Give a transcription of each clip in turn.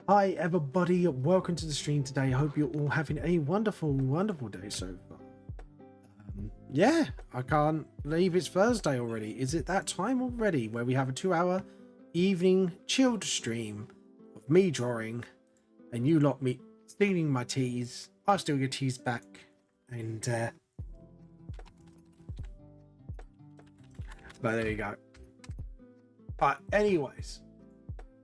Hi everybody, welcome to the stream today. I hope you're all having a wonderful day so far. Yeah, I can't believe it's Thursday already. Is it that time already where we have a 2-hour evening chilled stream of me drawing and you lot me stealing my teas? I'll steal your teas back and but there you go. But anyways,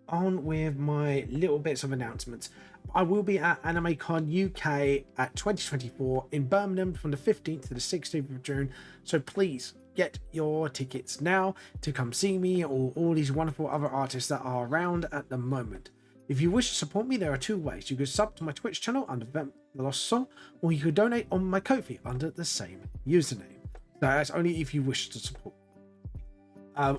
on with my little bits of announcements. I will be at AnimeCon UK at 2024 in Birmingham from the 15th to the 16th of June. So please get your tickets now to come see me or all these wonderful other artists that are around at the moment. If you wish to support me, there are two ways. You could sub to my Twitch channel under The Lost Song, or you could donate on my Ko-fi under the same username. That's only if you wish to support.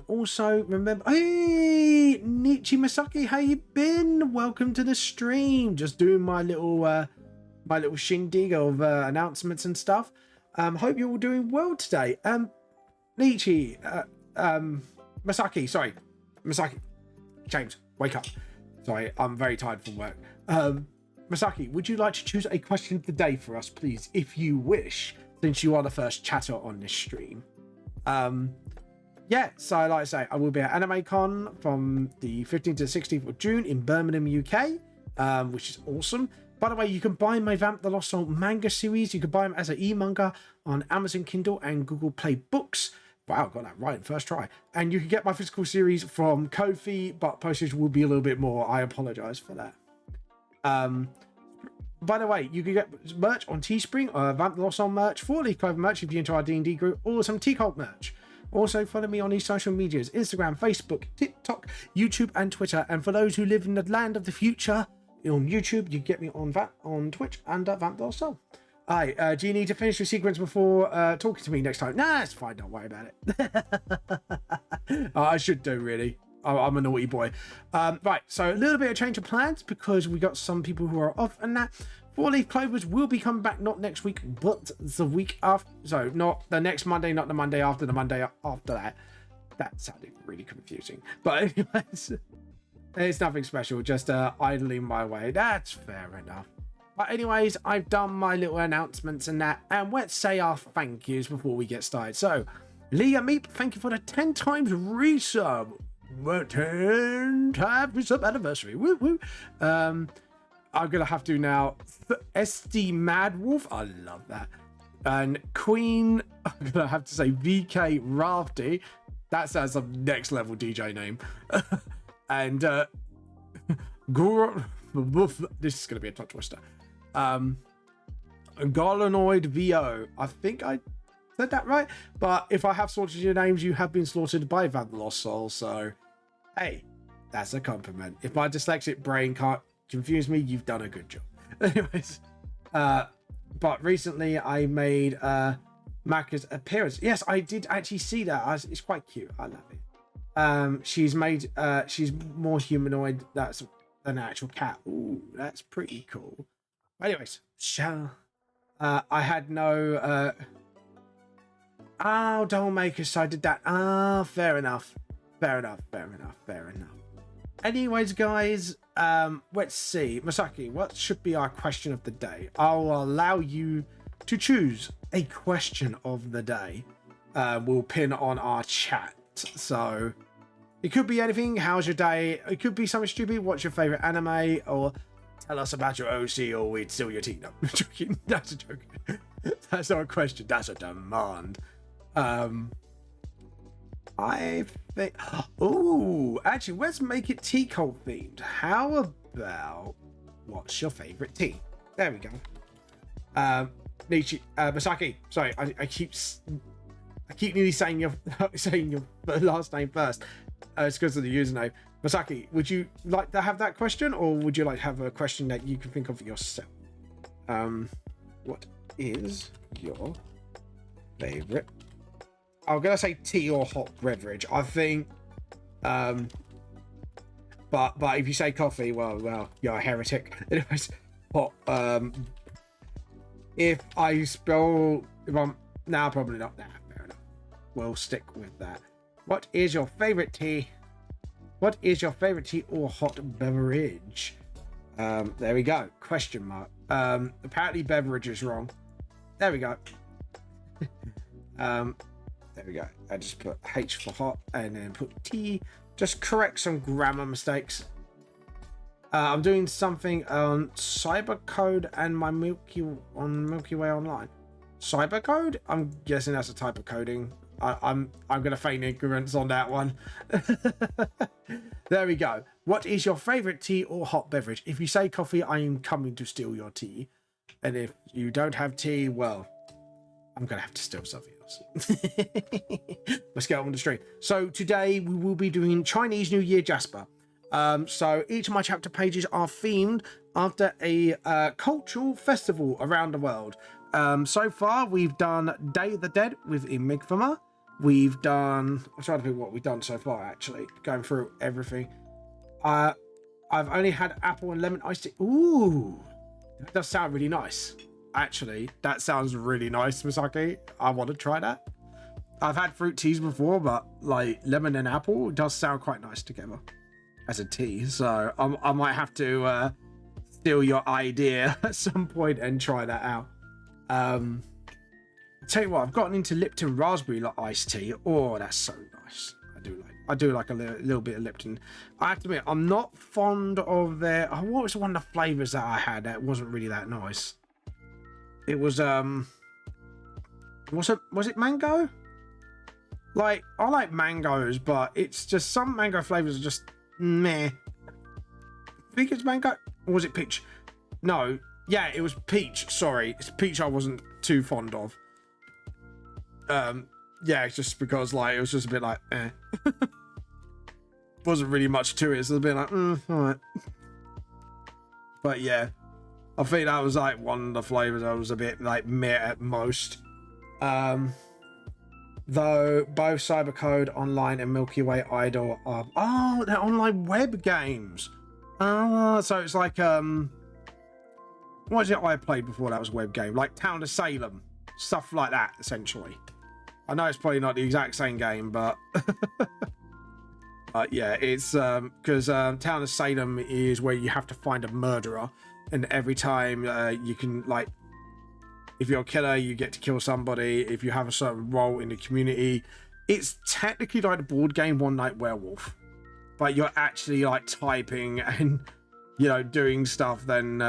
Also remember, hey Nichi Masaki, how you been? Welcome to the stream. Just doing my little shindig of announcements and stuff. Hope you're all doing well today. Nichi, Masaki, James, wake up. Sorry, I'm very tired from work. Masaki, would you like to choose a question of the day for us, please, if you wish, since you are the first chatter on this stream? Yeah, so like I say, I will be at AnimeCon from the 15th to the 16th of June in Birmingham, UK, which is awesome. By the way, you can buy my Vamp the Lost Soul manga series. You can buy them as an e-manga on Amazon Kindle and Google Play Books. Wow, got that right first try. And you can get my physical series from Ko-fi, but postage will be a little bit more. I apologize for that. By the way, you can get merch on Teespring, Vamp the Lost Soul merch, 4-leaf clover merch if you're into our D&D group, or some T-Cult merch. Also, follow me on these social medias, Instagram, Facebook, TikTok, YouTube, and Twitter. And for those who live in the land of the future, on YouTube, you get me on Twitch and Vamp the Lost Soul. Hi, do you need to finish your sequence before talking to me next time? Nah, it's fine, don't worry about it. I should do, really. I'm a naughty boy. Right, so a little bit of change of plans because we got some people who are off and that. 4-leaf clovers will be coming back not next week, but the week after. So not the next Monday, not the Monday after that. That sounded really confusing. But anyways, it's nothing special, just idling my way. That's fair enough. But anyways, I've done my little announcements and that, and let's say our thank yous before we get started. So, Leah Meep, thank you for the 10 times resub. 10 times resub anniversary. Woo woo. I'm gonna have to now. SD Madwolf, I love that. And Queen, I'm gonna have to say VK Rafty. That sounds like next level DJ name. And Guru, this is gonna be a tongue twister. Garlanoid VO. I think I said that right, but if I have slaughtered your names, you have been slaughtered by Van the Lost Soul. So, hey, that's a compliment. If my dyslexic brain can't confuse me, you've done a good job. Anyways, but recently I made Maka's appearance. Yes, I did actually see that. It's quite cute. I love it. She's made she's more humanoid than an actual cat. Ooh, that's pretty cool. Anyways, I had no oh, don't make us, so I did that. Fair enough. Anyways, guys, let's see. Masaki, what should be our question of the day? I'll allow you to choose a question of the day. We'll pin on our chat. So it could be anything. How's your day? It could be something stupid. What's your favorite anime? Or tell us about your OC, or we'd steal your tea. No, I'm joking. That's a joke. That's not a question. That's a demand. I think. Oh, actually, let's make it tea cult themed. How about what's your favorite tea? There we go. Nichi, Masaki. Sorry, I keep nearly saying your last name first. It's because of the username. Masaki, would you like to have that question, or would you like to have a question that you can think of yourself? What is your favorite? I'm gonna say tea or hot beverage. I think, but if you say coffee, well, you're a heretic. Anyways, hot. If I'm probably not. Nah, fair enough. We'll stick with that. What is your favorite tea? What is your favorite tea or hot beverage? There we go. Question mark. Apparently beverage is wrong. There we go. There we go. I just put H for hot and then put T. Just correct some grammar mistakes. I'm doing something on Cybercode and my Milky Way Online. Cybercode? I'm guessing that's a type of coding. I'm gonna feign ignorance on that one. There we go. What is your favorite tea or hot beverage? If you say coffee, I am coming to steal your tea. And if you don't have tea, well, I'm gonna have to steal something else. Let's get on the stream. So today we will be doing Chinese New Year Jasper. So each of my chapter pages are themed after a cultural festival around the world. So far we've done Day of the Dead with E-manga. We've done, I'm trying to think what we've done so far, actually going through everything. I've only had apple and lemon iced tea. Ooh, that does sound really nice. Actually, that sounds really nice, Misaki. I want to try that. I've had fruit teas before, but like lemon and apple does sound quite nice together as a tea. So I might have to steal your idea at some point and try that out. Tell you what, I've gotten into Lipton raspberry iced tea. Oh, that's so nice. I do like a little bit of Lipton. I have to admit, I'm not fond of their. Oh, what was one of the flavors that I had that wasn't really that nice? It was was it mango? Like, I like mangoes, but it's just some mango flavors are just meh. I think it's mango, or was it peach? No, yeah, it was peach. Sorry, it's peach. I wasn't too fond of. Yeah, it's just because like it was just a bit like wasn't really much to it. So it's a bit like all right. But yeah, I think that was like one of the flavors that was a bit like meh at most. Though both Cybercode Online and Milky Way Idol are they're online web games. So it's like what is it I played before that was a web game? Like Town of Salem, stuff like that essentially. I know it's probably not the exact same game, but yeah, it's because Town of Salem is where you have to find a murderer, and every time you can, like, if you're a killer, you get to kill somebody. If you have a certain role in the community, it's technically like the board game One Night Werewolf, but you're actually like typing and, you know, doing stuff than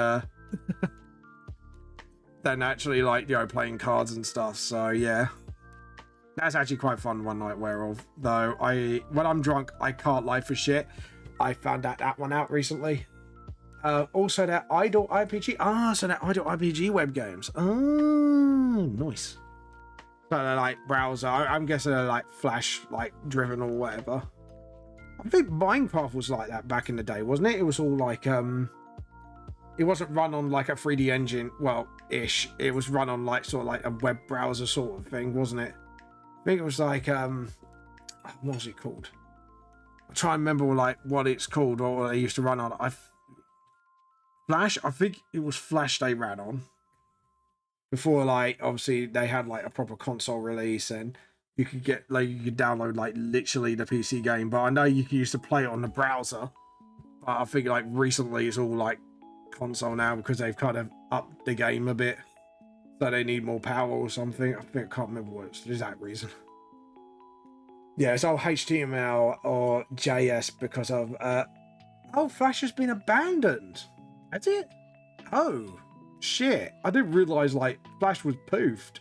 actually, like, you know, playing cards and stuff. So yeah. That's actually quite fun, One Night Werewolf. Though when I'm drunk, I can't lie for shit. I found that one out recently. Also, that Idol RPG. So that Idol RPG web games. Nice. So they're like browser. I'm guessing they're like Flash, like driven or whatever. I think Minecraft was like that back in the day, wasn't it? It was all like it wasn't run on like a 3D engine. Well, ish. It was run on like sort of like a web browser sort of thing, wasn't it? I think it was like what was it called? I try and remember like what it's called or what they used to run on. Flash, I think it was Flash they ran on before, like, obviously they had like a proper console release and you could get like you could download like literally the PC game. But I know you used to play it on the browser. But I think like recently it's all like console now because they've kind of upped the game a bit. So they need more power or something. I can't remember what it's the exact reason. Yeah, it's all HTML or JS because of Flash has been abandoned. Has it? Oh shit. I didn't realise like Flash was poofed.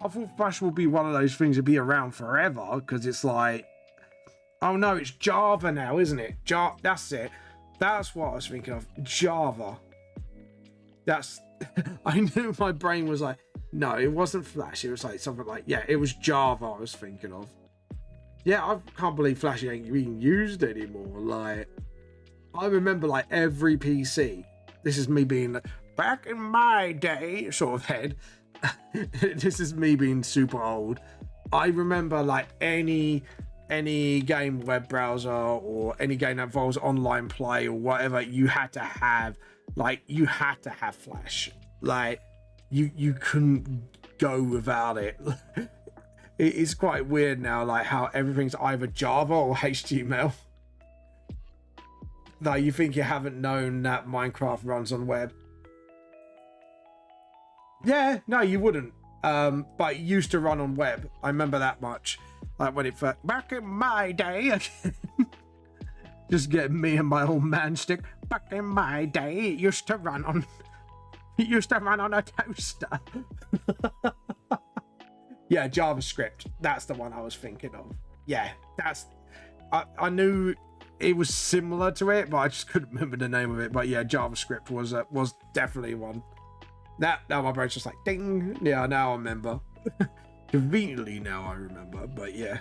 I thought Flash would be one of those things that'd be around forever because it's like, oh no, it's Java now, isn't it? That's it. That's what I was thinking of. Java. That's I knew my brain was like, no, it wasn't Flash. It was like something like, yeah, it was Java I was thinking of. Yeah, I can't believe Flash ain't being used anymore. Like, I remember like every PC. This is me being back in my day sort of head. This is me being super old. I remember like any game web browser or any game that involves online play or whatever, you had to have Flash. Like you couldn't go without it. It's quite weird now, like how everything's either Java or HTML. Like, you think you haven't known that Minecraft runs on web? Yeah, no, you wouldn't. But it used to run on web. I remember that much. Like when it first, back in my day, just getting me and my old man stick. Back in my day, it used to run on. It used to run on a toaster. Yeah, JavaScript. That's the one I was thinking of. Yeah, that's. I knew it was similar to it, but I just couldn't remember the name of it. But yeah, JavaScript was definitely one. Now my brain's just like ding. Yeah, now I remember. Conveniently now I remember. But yeah,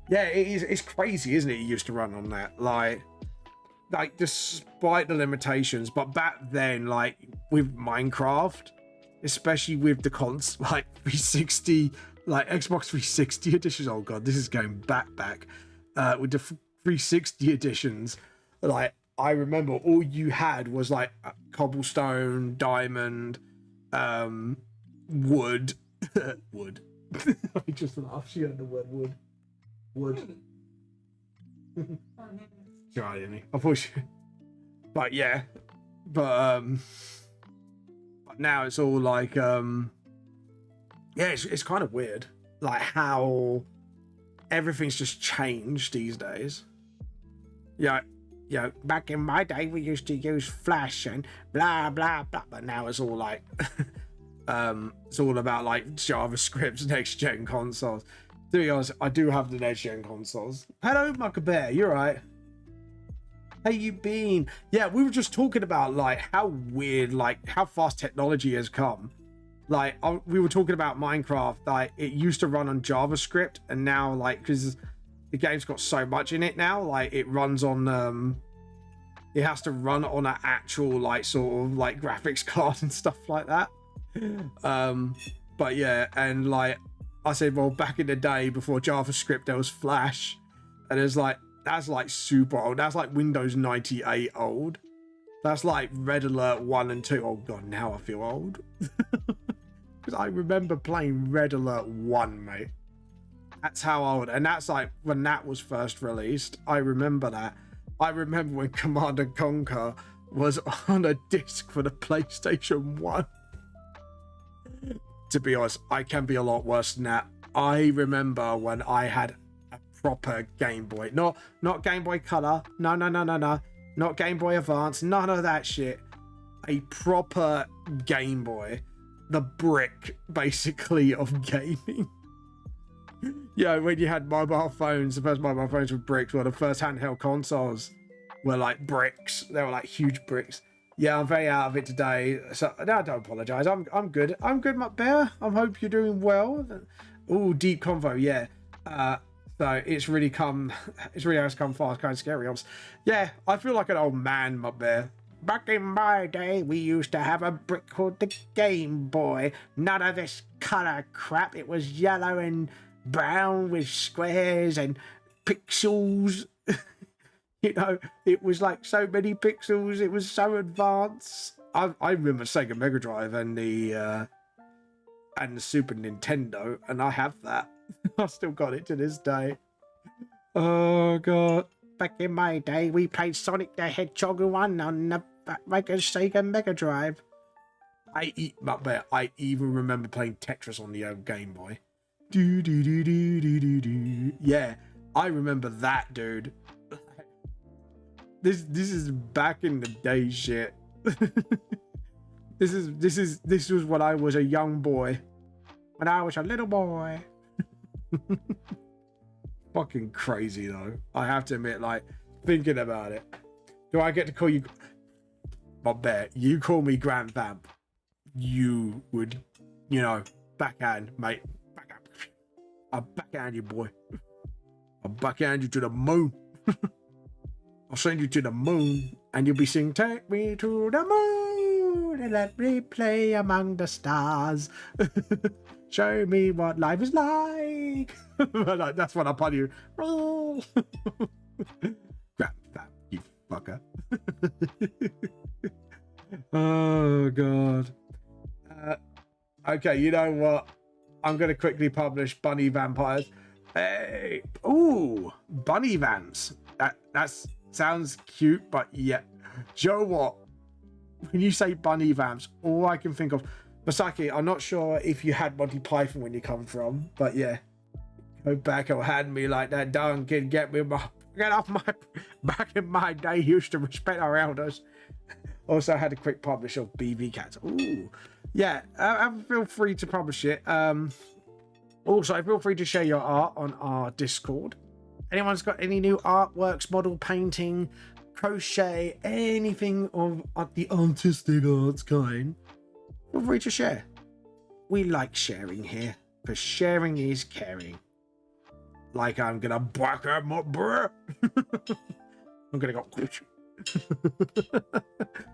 it's crazy, isn't it? It used to run on that, like despite the limitations. But back then, like with Minecraft, especially with the like 360, like Xbox 360 editions. Oh god, this is going back with the 360 editions. Like I remember, all you had was like cobblestone, diamond, wood, wood. I just laughed. She had the word wood. Sorry, Annie. I thought she. But yeah, but now it's all like it's kind of weird, like how everything's just changed these days. Yeah, back in my day we used to use Flash and blah blah blah, but now it's all like it's all about like JavaScript next gen consoles. To be honest, I do have the next gen consoles. Hello, Mucker Bear, you're right. How you been? Yeah, we were just talking about like how weird, like how fast technology has come. Like we were talking about Minecraft, like it used to run on JavaScript, and now like because the game's got so much in it now, like it runs on it has to run on an actual like sort of like graphics card and stuff like that. But yeah, and like I said, well, back in the day before JavaScript there was Flash, and it's like that's like super old. That's like Windows 98 old. That's like Red Alert 1 and 2. Oh god, now I feel old. Because I remember playing Red Alert 1, mate. That's how old. And that's like when that was first released. I remember that. I remember when Command & Conquer was on a disc for the PlayStation 1. To be honest, I can be a lot worse than that. I remember when I had a proper Game Boy. Not Game Boy Color. No. Not Game Boy Advance. None of that shit. A proper Game Boy. The brick, basically, of gaming. Yeah, when you had mobile phones, the first mobile phones were bricks, well, the first handheld consoles were like bricks. They were like huge bricks. Yeah, I'm very out of it today, so no, don't apologise. I'm good. I'm good, Mutt Bear. I hope you're doing well. Oh, deep convo, yeah. So it's really has come fast, kind of scary. Yeah, I feel like an old man, Mutt Bear. Back in my day, we used to have a brick called the Game Boy. None of this colour crap. It was yellow and brown with squares and pixels. You know, it was like so many pixels. It was so advanced. I remember Sega Mega Drive and the Super Nintendo, and I have that. I still got it to this day. Oh god. Back in my day, we played Sonic the Hedgehog 1 on the Sega Mega Drive. I even remember playing Tetris on the old Game Boy. Yeah, I remember that, dude. This is back in the day shit. This was when I was a young boy. When I was a little boy. Fucking crazy though. I have to admit, like, thinking about it. Do I get to call you Bob Bear? You call me Grand Vamp. You would, you know, backhand, mate. Backhand. I'll backhand you, boy. I'll backhand you to the moon. I'll send you to the moon, and you'll be singing, "Take me to the moon and let me play among the stars. Show me what life is like." That's what I'll put you. Grab that, you fucker. Oh god. Okay, you know what? I'm gonna quickly publish Bunny Vampires. Hey, ooh, Bunny Vamps. That's Sounds cute, but yeah. Do you know what? When you say bunny vamps, all I can think of... Masaki, I'm not sure if you had Monty Python when you come from, but yeah. Go back and hand me like that darn kid, get off my... Back in my day, he used to respect our elders. Also had a quick publish of BB Cats. Ooh. Yeah, feel free to publish it. Also, feel free to share your art on our Discord. Anyone's got any new artworks, model painting, crochet, anything of the artistic arts kind, feel free to share. We like sharing here, because sharing is caring. Like I'm gonna back him up, bruh. I'm gonna go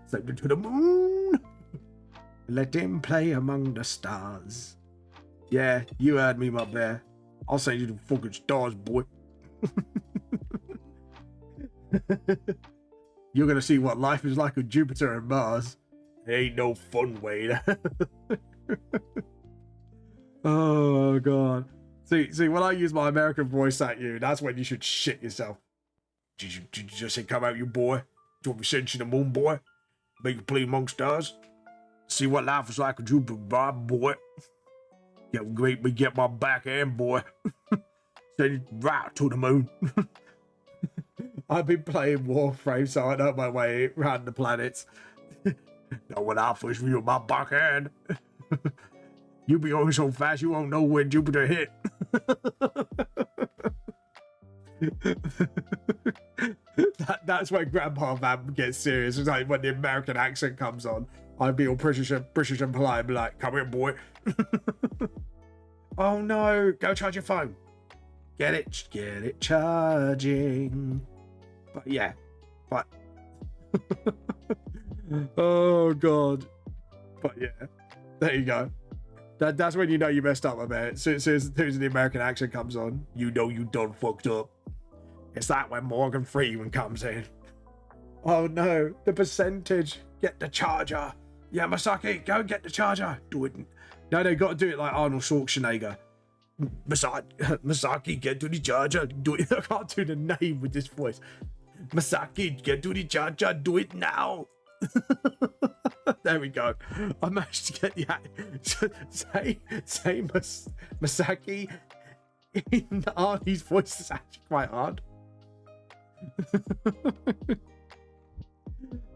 send him to the moon. Let him play among the stars. Yeah, you heard me, my bear. I'll send you to fucking stars, boy. You're gonna see what life is like with Jupiter and Mars. It ain't no fun, Wade. Oh god. See, when I use my American voice at you, that's when you should shit yourself. Did you just say, come out, you boy? Do you want me to send you to the moon, boy? Make you play among stars? See what life is like with Jupiter, boy. Yeah, great, me get my back end, boy. Send you right to the moon. I've been playing Warframe, so I know my way around the planets. Now, when I first view my back end, you be going so fast you won't know when Jupiter hit. That's when Grandpa Van gets serious. It's like when the American accent comes on, I'd be all British and polite and be like, come here, boy. Oh no, go charge your phone. Get it charging. But yeah, but oh god. But yeah, there you go. That's when you know you messed up, my man. As soon as the American accent comes on, you know you done fucked up. It's like when Morgan Freeman comes in. Oh no, the percentage. Get the charger. Yeah, Masaki, go get the charger. Do it. No, they got to do it like Arnold Schwarzenegger. Masaki, get to the charger. Do it. I can't do the name with this voice. Masaki, get to the charger. Do it now. There we go. I managed to get the say Masaki in Arnie's voice is actually quite hard.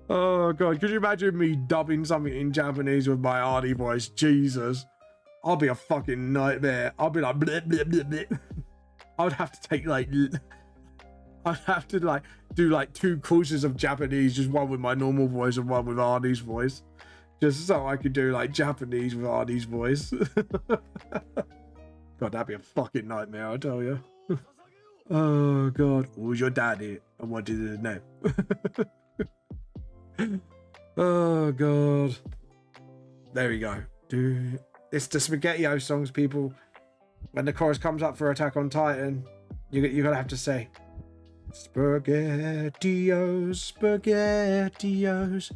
Oh god, could you imagine me dubbing something in Japanese with my Arnie voice? Jesus, I'll be a fucking nightmare. I'll be like bleh, bleh, bleh, bleh. I would have to take like I'd have to like do like 2 courses of Japanese, just one with my normal voice and one with Arnie's voice, just so I could do like Japanese with Arnie's voice. God, that'd be a fucking nightmare, I tell you. Oh god, who's your daddy and what is his name? Oh god, there we go. It's the SpaghettiO songs, people. When the chorus comes up for Attack on Titan, you're gonna have to say SpaghettiOs, SpaghettiOs.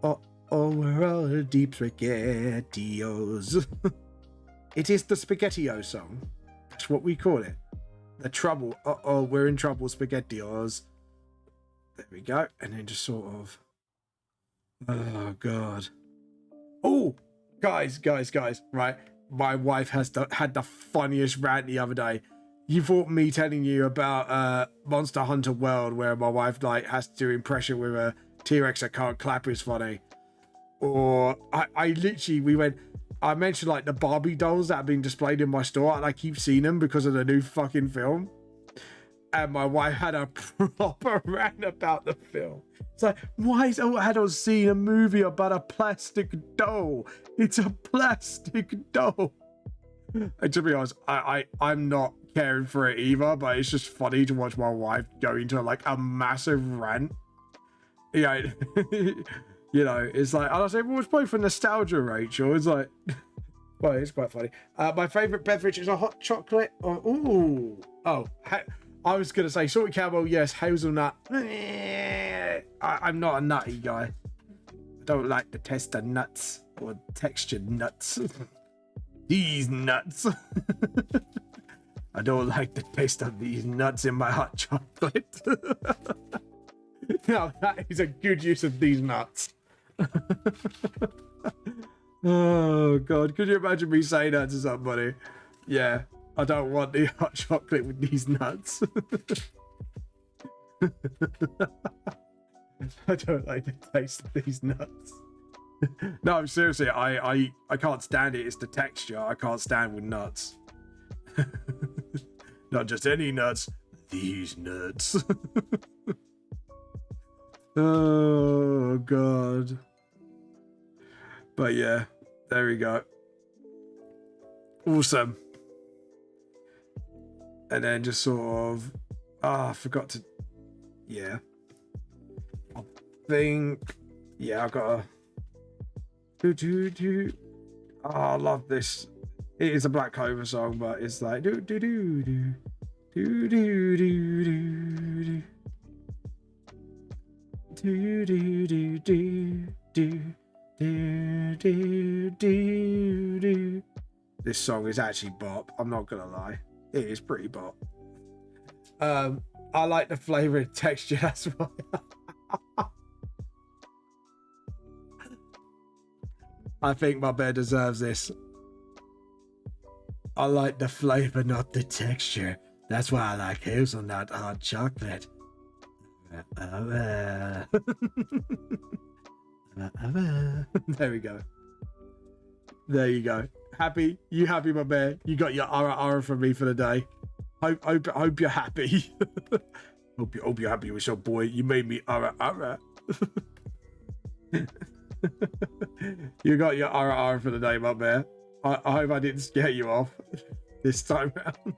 Oh, we're all deep SpaghettiOs. It is the SpaghettiO song. That's what we call it. The trouble. We're in trouble, SpaghettiOs. There we go. And then just sort of. Oh god. Oh, guys. Right. My wife had the funniest rant the other day. You thought me telling you about Monster Hunter World, where my wife like has to do impression with a T-Rex that can't clap, is funny. Or I literally I mentioned like the Barbie dolls that have been displayed in my store, and I keep seeing them because of the new fucking film. And my wife had a proper rant about the film. It's like, why is adults seeing a movie about a plastic doll? It's a plastic doll. And to be honest, I'm not caring for it either, but it's just funny to watch my wife go into like a massive rant. Yeah, you know, it's like, and I say, well, it's probably for nostalgia, Rachel. It's like, well, it's quite funny. My favorite beverage is a hot chocolate. I was gonna say salted caramel, yes. Hazelnut. I'm not a nutty guy. I don't like the taste of nuts or textured nuts. These nuts. I don't like the taste of these nuts in my hot chocolate. Now that is a good use of these nuts. Oh god, could you imagine me saying that to somebody? Yeah, I don't want the hot chocolate with these nuts. I don't like the taste of these nuts. No, seriously, I can't stand it. It's the texture. I can't stand with nuts. Not just any nuts, these nuts. Oh god. But yeah, there we go. Awesome. And then just sort of, I forgot to, yeah. I think, yeah, I've got a, I love this. It is a Black Clover song, but it's like, do do do do do do do do do do do do do. Do. This song is actually bop. I'm not gonna lie, it is pretty bop. I like the flavor and texture. That's why. I think my bear deserves this. I like the flavor, not the texture. That's why I like hazelnut hot chocolate. There we go. There you go. Happy? You happy, my bear? You got your ara from me for the day. Hope you're happy. hope you're happy with your boy. You made me ara. You got your ara for the day, my bear. I hope I didn't scare you off this time round.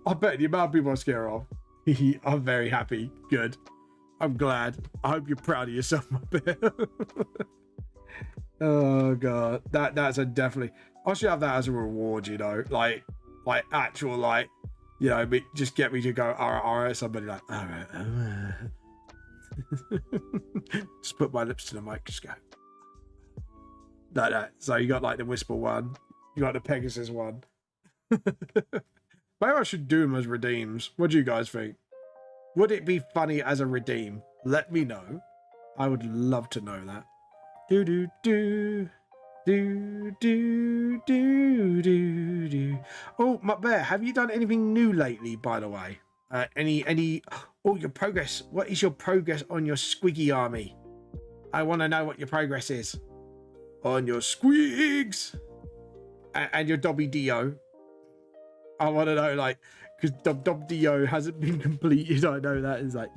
I bet the amount of people I scare off. I'm very happy. Good. I'm glad. I hope you're proud of yourself, my bear. Oh god, that's a definitely. I should have that as a reward, you know, like actual, like, you know, just get me to go ara. Somebody like ara. Just put my lips to the mic, just go like that. So you got like the whisper one, you got the Pegasus one. Maybe I should do them as redeems. What do you guys think? Would it be funny as a redeem? Let me know. I would love to know that. Do do do do do do do do. Oh, my bear, have you done anything new lately, by the way? Any oh, your progress. What is your progress on your squiggy army? I want to know what your progress is on your squigs and your Dobby Dio. I want to know, like, because Dob Dio hasn't been completed. I know that is like,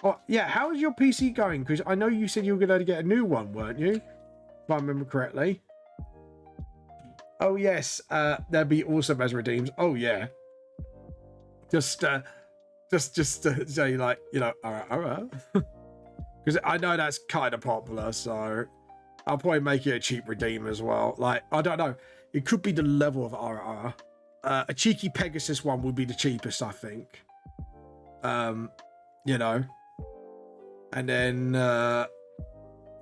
oh yeah. How is your PC going? Because I know you said you were going to get a new one, weren't you? If I remember correctly. Oh yes, that'd be awesome as redeems. Oh yeah. Just say, like, you know, alright. Because I know that's kind of popular, so I'll probably make it a cheap redeem as well. Like, I don't know. It could be the level of RR. A cheeky Pegasus one would be the cheapest, I think. You know. And then,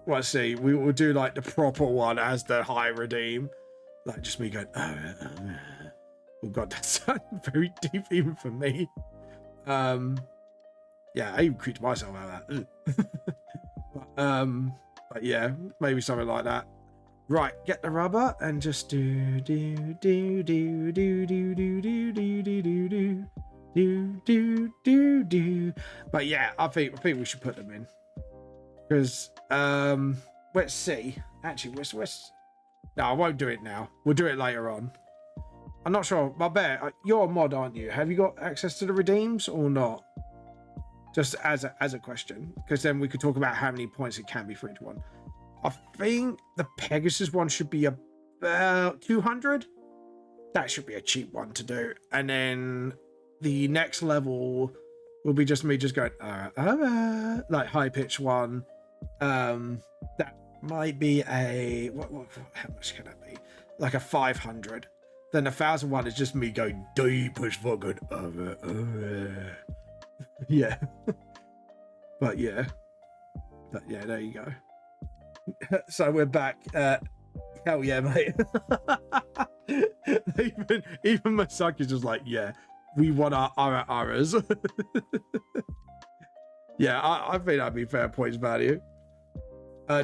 let's see. We will do, like, the proper one as the high redeem. Like, just me going, oh, God, that sounded very deep even for me. Yeah, I even creeped myself out of that. But yeah, maybe something like that. Right, get the rubber and just do. But yeah, I think we should put them in, because let's see. Actually, no, I won't do it now. We'll do it later on. I'm not sure. My bear, you're a mod, aren't you? Have you got access to the redeems or not? Just as a question, because then we could talk about how many points it can be for each one. I think the Pegasus one should be about 200. That should be a cheap one to do. And then the next level will be just me just going, like high pitch one. That might be a, how much can that be? Like a 500. Then the 1,001 is just me going deep as fucking, yeah. But yeah, there you go. So we're back. Hell yeah, mate. even my suck is just like, yeah, we want our aras. Yeah, I think that'd be fair points value.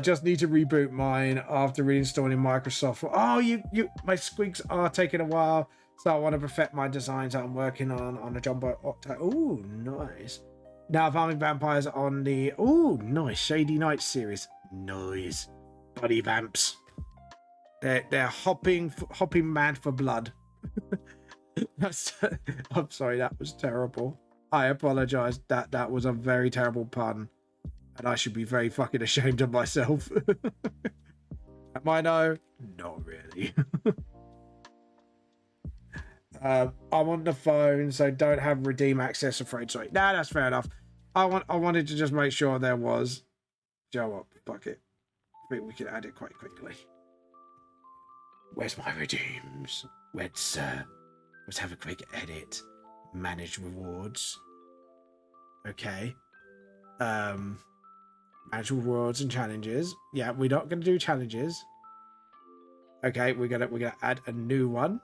Just need to reboot mine after reinstalling Microsoft. Oh, my squigs are taking a while, so I want to perfect my designs that I'm working on the Jumbo Octa. Oh, nice. Now farming vampires on the nice Shady Nights series. Nice, buddy vamps. They're hopping mad for blood. I'm sorry, that was terrible. I apologize. That was a very terrible pun. And I should be very fucking ashamed of myself. Am I though? Not really. I'm on the phone, so don't have redeem access, afraid. Sorry. Nah, that's fair enough. I wanted to just make sure there was. Joe up, fuck it. I think we can add it quite quickly. Where's my redeems? Let's have a quick edit. Manage rewards. Okay. Manage rewards and challenges. Yeah, we're not gonna do challenges. Okay, we're gonna add a new one.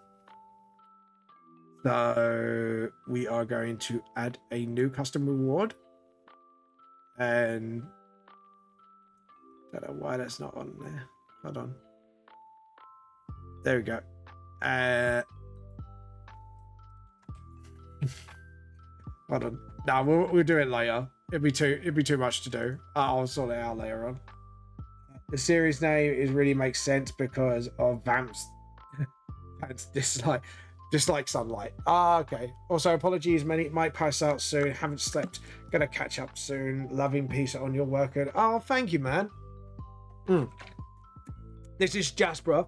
So we are going to add a new custom reward. And don't know why that's not on there. Hold on. There we go. Hold on. Nah, we'll do it later. It'd be too much to do. I'll sort it out later on. The series name really makes sense because of Vamp's dislike sunlight. Okay. Also, apologies, many might pass out soon. Haven't slept. Gonna catch up soon. Loving peace on your work. Oh, thank you, man. This is Jasper,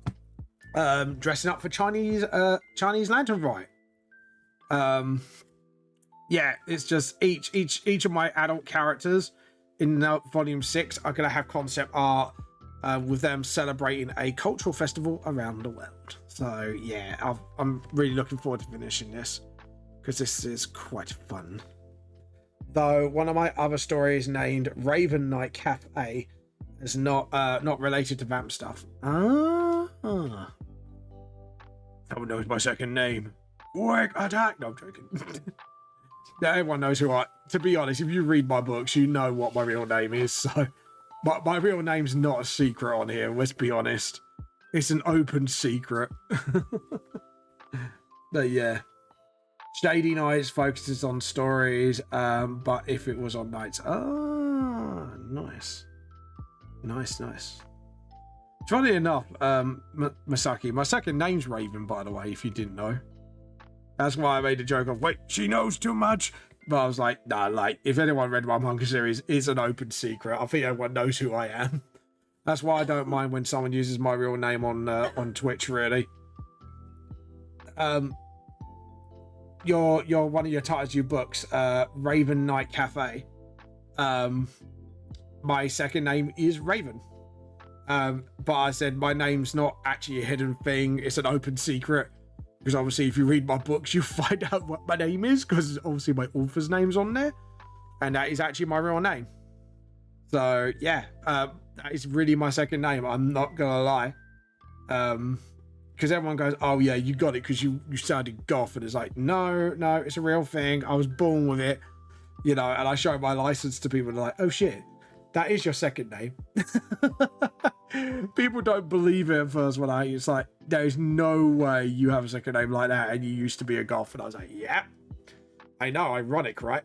dressing up for Chinese Lantern Rite. Yeah, it's just each of my adult characters in volume 6 are gonna have concept art with them celebrating a cultural festival around the world. So yeah, I'm really looking forward to finishing this because this is quite fun. Though one of my other stories named Raven Night Cafe is not related to vamp stuff. Someone knows my second name. Wake attack! No, I'm joking. Yeah, everyone knows who to be honest, if you read my books, you know what my real name is. So my real name's not a secret on here, let's be honest. It's an open secret. But yeah. Shady Nights focuses on stories, but if it was on nights. Nice. Nice. Funny enough, Masaki, my second name's Raven, by the way, if you didn't know. That's why I made a joke of, wait, she knows too much. But I was like, nah, like, if anyone read my manga series, it's an open secret. I think everyone knows who I am. That's why I don't mind when someone uses my real name on Twitch, really. Your one of your titles, your books, Raven Night Cafe. My second name is Raven. But I said my name's not actually a hidden thing. It's an open secret. Because obviously if you read my books, you'll find out what my name is, because obviously my author's name's on there. And that is actually my real name. So yeah, that is really my second name. I'm not gonna lie. Because everyone goes, oh yeah, you got it because you sounded goth. And it's like, no, it's a real thing. I was born with it. You know, and I show my license to people and they're like, oh shit, that is your second name. People don't believe it at first when it's like, there's no way you have a second name like that and you used to be a goth. And I was like, yeah, I know, ironic, right?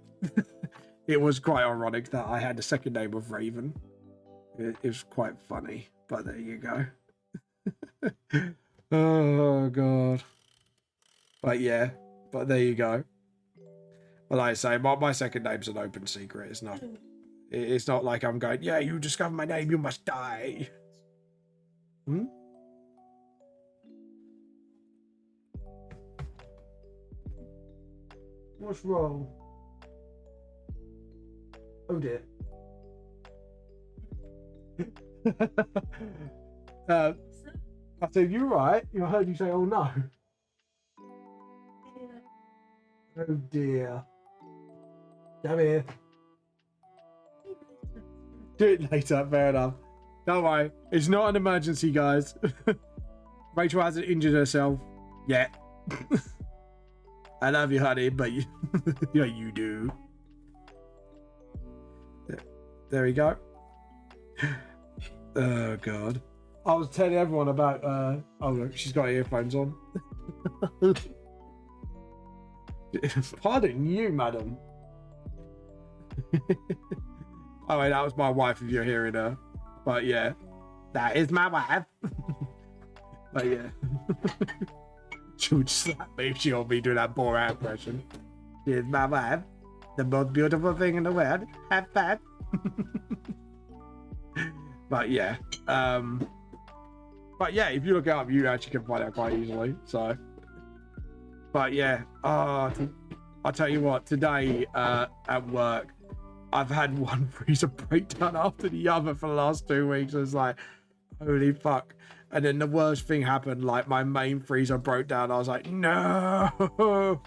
It was quite ironic that I had the second name of Raven. It was quite funny, but there you go. Oh god. But yeah, but there you go. Well, like I say, my second name's an open secret. It's not like I'm going, yeah, you discover my name, you must die. What's wrong? Oh dear. I said, you're right. I heard you say, oh no. Oh dear. Come here. Do it later, fair enough. Don't worry, it's not an emergency, guys. Rachel hasn't injured herself yet. I love you, honey, but you, yeah, you do. there we go. Oh god. I was telling everyone about oh look, she's got earphones on. Pardon you, madam. Oh wait, that was my wife if you're hearing her. But yeah. That is my wife. But yeah. She would slap me if she heard me do that Borat impression. She is my wife. The most beautiful thing in the world. Have fun. But yeah. But yeah, if you look it up, you actually can find out quite easily. So, but yeah, I'll tell you what. Today at work, I've had one freezer breakdown after the other for the last 2 weeks. It's like, holy fuck! And then the worst thing happened. Like my main freezer broke down. I was like, no.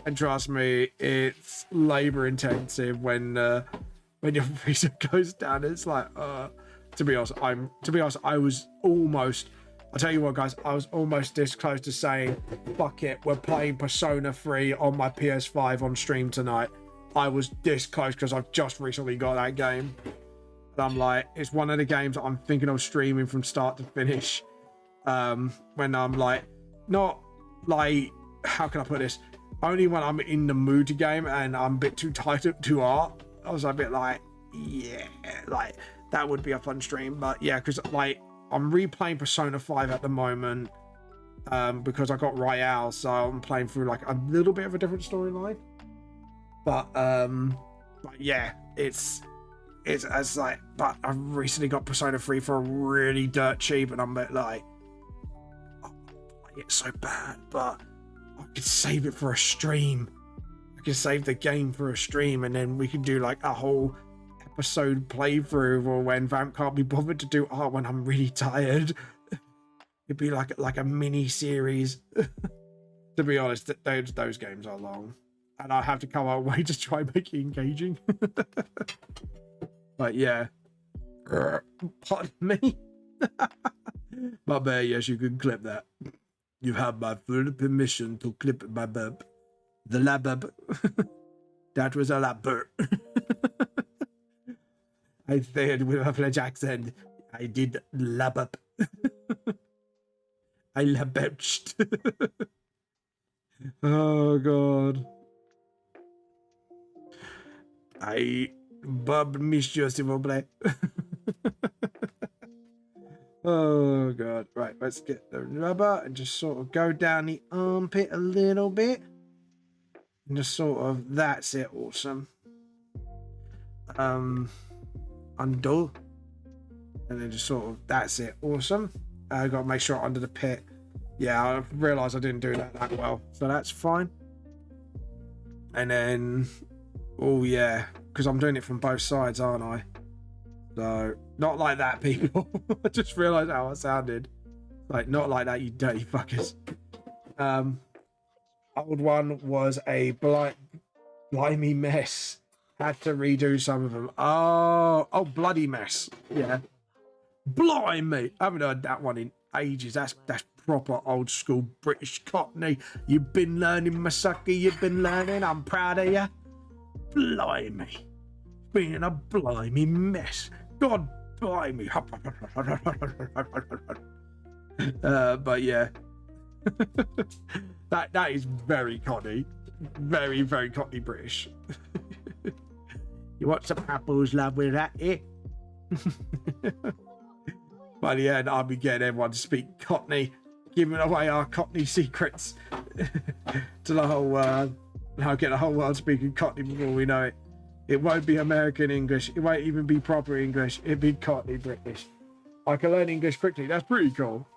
And trust me, it's labor intensive when your freezer goes down. It's like, to be honest, I was almost. I'll tell you what, guys, I was almost this close to saying, fuck it, we're playing Persona 3 on my PS5 on stream tonight. I was this close because I've just recently got that game. And I'm like, it's one of the games that I'm thinking of streaming from start to finish. When I'm like, not like, how can I put this? Only when I'm in the mood to game and I'm a bit too tied up to art. I was a bit like, yeah, like, that would be a fun stream. But yeah, because like, I'm replaying Persona 5 at the moment because I got Royale, so I'm playing through like a little bit of a different storyline. But yeah, it's as like, but I recently got Persona 3 for really dirt cheap, and I'm a bit like, oh, it's so bad, but I could save it for a stream. I could save the game for a stream, and then we could do like a whole episode playthrough, or when Vamp can't be bothered to do art when I'm really tired. It'd be like a mini series. To be honest, those games are long, and I have to come up with a way to try and make it engaging. But yeah, pardon me. But yes, you can clip that. You have my full permission to clip my bub. The labub. That was a labber. I said with a French accent, I did lab up. I labouched. Oh god. I Bob Monsieur, s'il vous plaît. Oh god. Right, let's get the rubber and just sort of go down the armpit a little bit. And just sort of, that's it, awesome. Undo, and then just sort of, that's it, awesome. I got to make sure under the pit. Yeah, I realized I didn't do that well, so that's fine. And then, oh yeah, because I'm doing it from both sides, aren't I? So not like that, people. I just realized how I sounded. Like, not like that, you dirty fuckers. Old one was a blimey mess. Had to redo some of them. Oh, bloody mess. Yeah. Blimey. I haven't heard that one in ages. That's proper old school British Cockney. You've been learning, Masaki. You've been learning. I'm proud of you. Blimey. Being a blimey mess. God blimey. But yeah. that is very Cockney. Very, very Cockney British. You want some apples, love, with that, eh? By the end, I'll be getting everyone to speak Cockney, giving away our Cockney secrets to the whole world. And I'll get the whole world speaking Cockney before we know it. It won't be American English. It won't even be proper English. It'll be Cockney British. I can learn English quickly. That's pretty cool.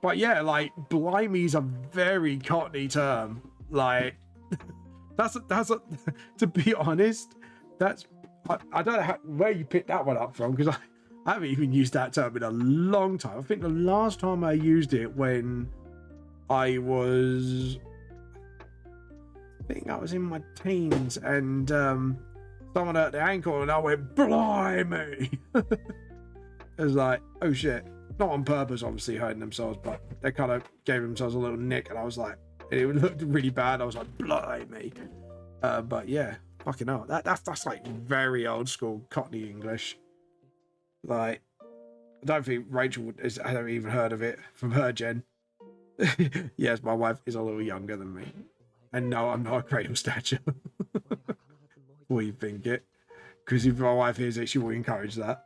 But yeah, like, blimey's a very Cockney term. Like, that's a to be honest, that's, I don't know where you picked that one up from, because I haven't even used that term in a long time. I think the last time I used it when I was in my teens, and someone hurt their ankle and I went, blimey. It was like, oh shit. Not on purpose, obviously, hurting themselves, but they kind of gave themselves a little nick, and I was like, it looked really bad. I was like, blimey. But yeah, Fucking hell. That's like very old school Cockney English. Like, I don't think Rachel has ever even heard of it from her gen. Yes, my wife is a little younger than me. And no, I'm not a cradle stature. What you think it? Because if my wife hears it, she will encourage that.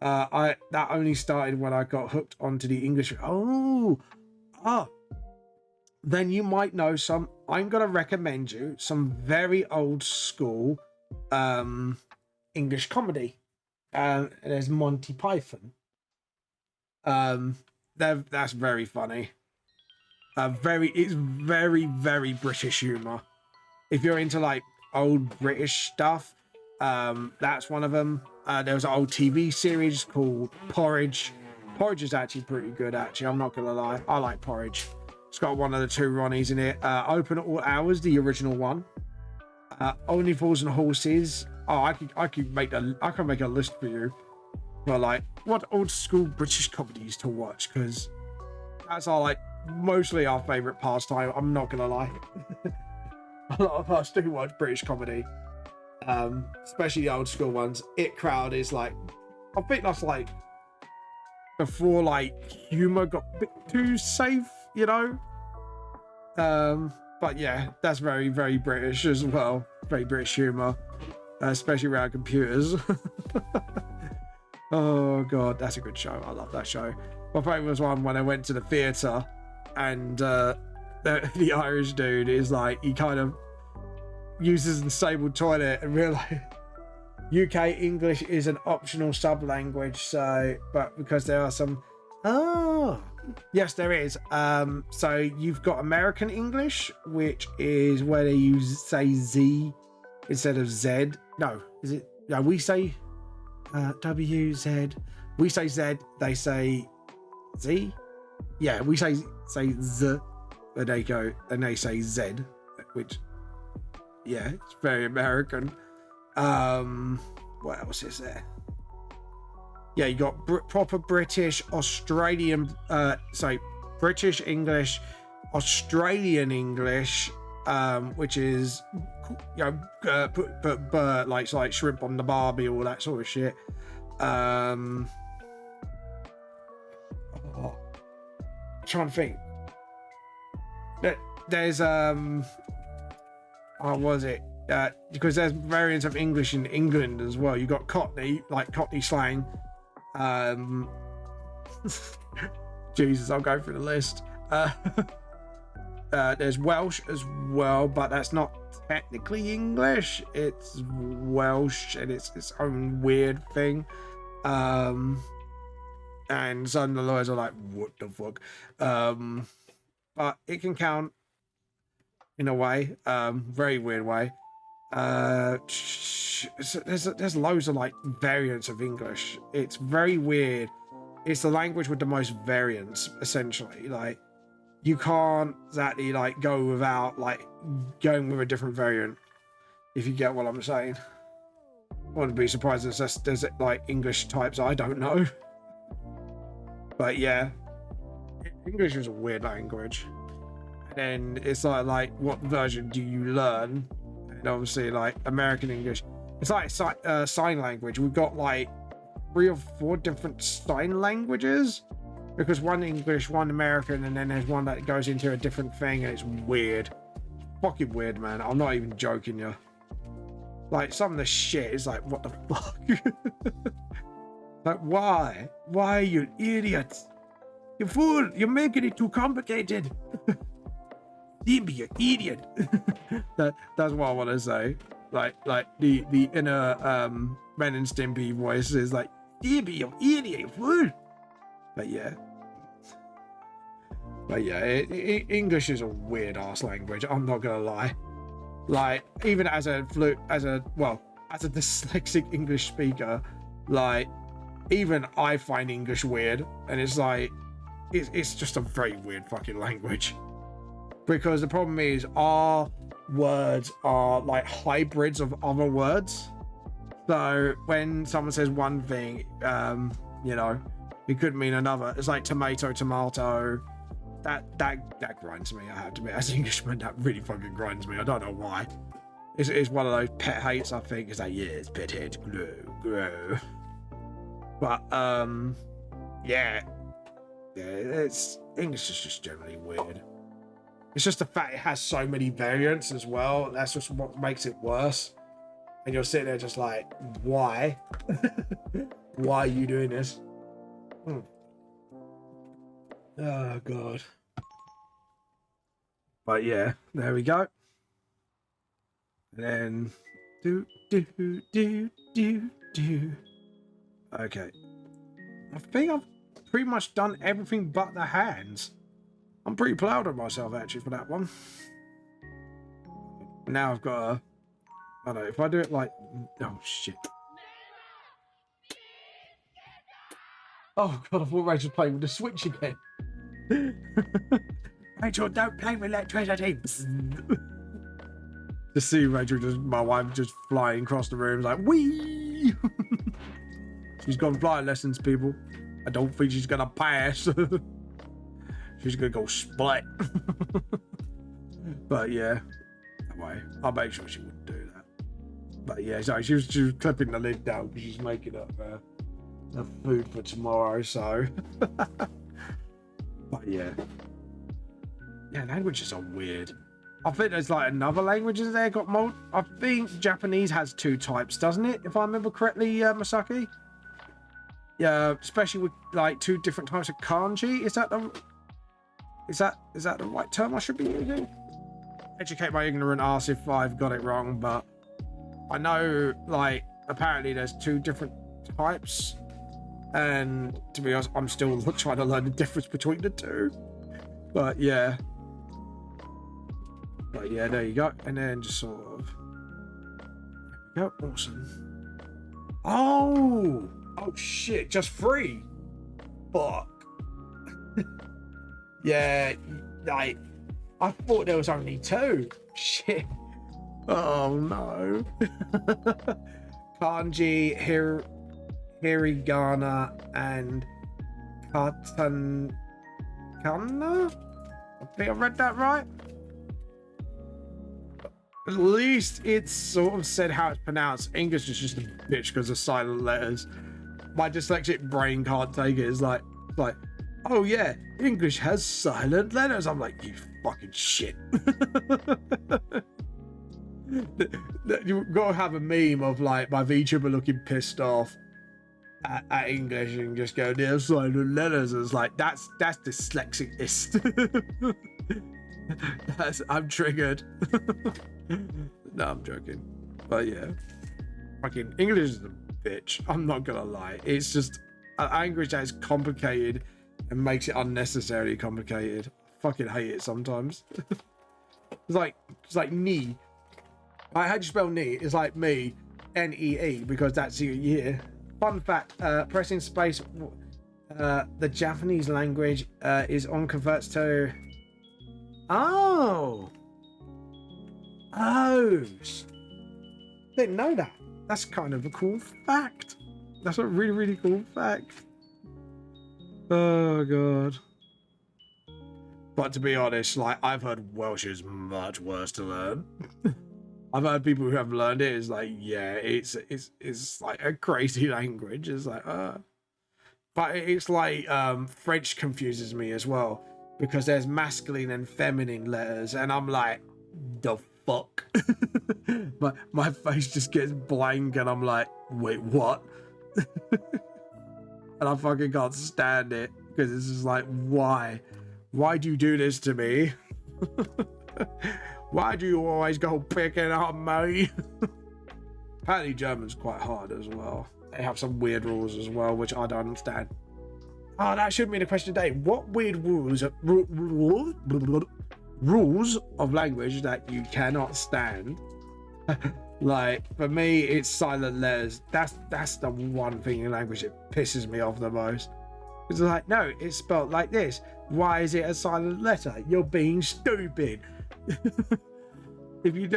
That only started when I got hooked onto the English. Then you might know some. I'm gonna recommend you some very old school English comedy. There's Monty Python. That's very funny. It's very, very British humor. If you're into like old British stuff, that's one of them. There was an old TV series called Porridge. Porridge is actually pretty good, actually. I'm not gonna lie. I like Porridge. It's got one of the two Ronnies in it. Open at All Hours, the original one. Only Fools and Horses. Oh, I can make a list for you. But like, what old school British comedies to watch? Because that's mostly our favourite pastime. I'm not gonna lie. A lot of us do watch British comedy, especially the old school ones. It Crowd is like, I think that's like before like humour got a bit too safe, you know. But yeah, that's very, very British as well. Very British humour, especially around computers. Oh god, that's a good show. I love that show. My favourite was one when I went to the theatre and the Irish dude is like, he kind of uses the disabled toilet and realised UK English is an optional sub-language, so, but because there are some, yes there is. So you've got American English, which is where they say Z instead of Z. No, is it? No, we say W, Z. We say Z, they say Z. Yeah, we say Z, and they say Z, which, yeah, it's very American. What else is there? Yeah, you got proper British, Australian, British English, Australian English, which is, you know, put like shrimp on the barbie, all that sort of shit. I'm trying to think. There's what was it? Because there's variants of English in England as well. You got Cockney, like Cockney slang. Jesus, I'll go through the list. There's Welsh as well, but that's not technically English. It's Welsh and it's its own weird thing. And some of the lawyers are like, what the fuck? But it can count in a way, very weird way. There's loads of like variants of English. It's very weird. It's the language with the most variants, essentially. Like, you can't exactly like go without like going with a different variant, if you get what I'm saying. I wouldn't be surprised if there's like English types I don't know. But yeah, English is a weird language. And then it's like what version do you learn? And obviously like American English, it's like sign language. We've got like 3 or 4 different sign languages, because one English, one American, and then there's one that goes into a different thing, and it's weird. Fucking weird, man. I'm not even joking you. Like, some of the shit is like, what the fuck? Like, why? Why, you idiot? You fool! You're making it too complicated. Stevie, you idiot. That's what I want to say. Like the inner Ren and Stimpy voice is like, Stevie, you idiot, you fool. But yeah, English is a weird ass language. I'm not gonna lie. Like, even as a dyslexic English speaker, like, even I find English weird, and it's like, it's just a very weird fucking language. Because the problem is, our words are like hybrids of other words. So when someone says one thing, you know, it could mean another. It's like tomato. That grinds me, I have to admit. As an Englishman, that really fucking grinds me. I don't know why. It's one of those pet hates, I think. It's like, yeah, it's pet hate, grow. But yeah, it's English is just generally weird. It's just the fact it has so many variants as well. That's just what makes it worse. And you're sitting there just like, why? Why are you doing this? Oh god. But yeah, there we go. And then do. Okay. I think I've pretty much done everything but the hands. I'm pretty proud of myself actually for that one. Now I've got a... I don't know, if I do it like... Oh shit. Oh god, I thought Rachel's playing with the Switch again. Rachel, don't play with electricity. To see Rachel, just my wife just flying across the room like, wee. She's gone flying lessons, people. I don't think she's gonna pass. She's gonna go split. But yeah, that way I'll make sure she wouldn't do that. But yeah, so she was clipping the lid down because she's making up the food for tomorrow. So, but yeah, languages are weird. I think there's like another languages there got mold. I think Japanese has 2 types, doesn't it? If I remember correctly, Masaki. Yeah, especially with like 2 different types of kanji. Is that the right term I should be using? Educate my ignorant ass if I've got it wrong, but I know like apparently there's 2 different types, and to be honest, I'm still trying to learn the difference between the 2. But yeah. But yeah, there you go. And then just sort of... There we go. Awesome. Oh! Oh shit, just 3. Fuck. Yeah, like, I thought there was only 2. Shit. Oh no. Kanji, Hiragana, and Katakana? I think I read that right. At least it's sort of said how it's pronounced. English is just a bitch because of silent letters. My dyslexic brain can't take it. It's like, oh yeah, English has silent letters. I'm like, you fucking shit. You've got to have a meme of like my VTuber looking pissed off at English and just go, there's silent letters. And it's like, that's dyslexicist. I'm triggered. No, I'm joking. But yeah, fucking English is a bitch. I'm not gonna lie. It's just an language that is complicated and makes it unnecessarily complicated. I fucking hate it sometimes. It's like knee. Like, how do you spell knee? It's like me, N-E-E, because that's your year. Fun fact: pressing space, the Japanese language is on converts to. Oh, didn't know that. That's kind of a cool fact. That's a really, really cool fact. Oh god. But to be honest, like, I've heard Welsh is much worse to learn. I've heard people who have learned it. It's like, yeah, it's like a crazy language. It's like, but it's like French confuses me as well, because there's masculine and feminine letters, and I'm like, the fuck. But my face just gets blank, and I'm like, wait, what? And I fucking can't stand it, because it's just like, why do you do this to me? Why do you always go picking on me? Apparently German's quite hard as well. They have some weird rules as well, which I don't understand. Oh, that should be the question today. What weird rules of language that you cannot stand? Like, for me, it's silent letters. That's the one thing in language that pisses me off the most. It's like, no, it's spelled like this. Why is it a silent letter? You're being stupid. If you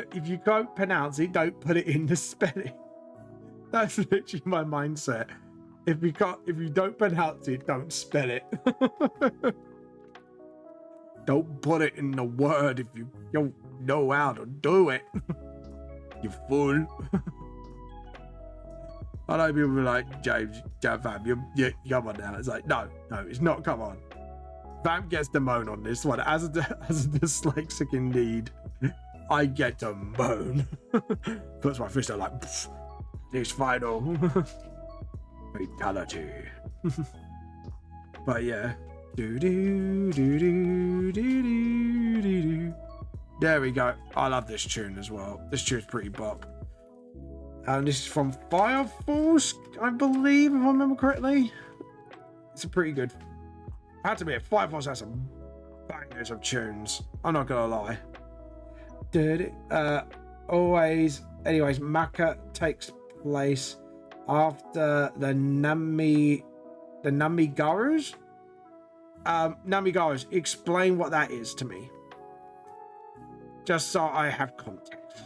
don't pronounce it, don't put it in the spelling. That's literally my mindset. If you don't pronounce it, don't spell it. Don't put it in the word if you don't know how to do it. You fool. I know people be like, James, fam, you come on now. It's like, no, it's not. Come on. Fam gets the moan on this one. As a dyslexic indeed, I get to moan. Puts my fist out like, this final fatality. But yeah. There we go. I love this tune as well. This tune's pretty bop. And this is from Fire Force, I believe, if I remember correctly. It's a pretty good. Had to be. Fire Force has some bangers of tunes. I'm not gonna lie. Always. Anyways, Maka takes place after the Namigarus. Namigarus. Explain what that is to me. Just so I have context.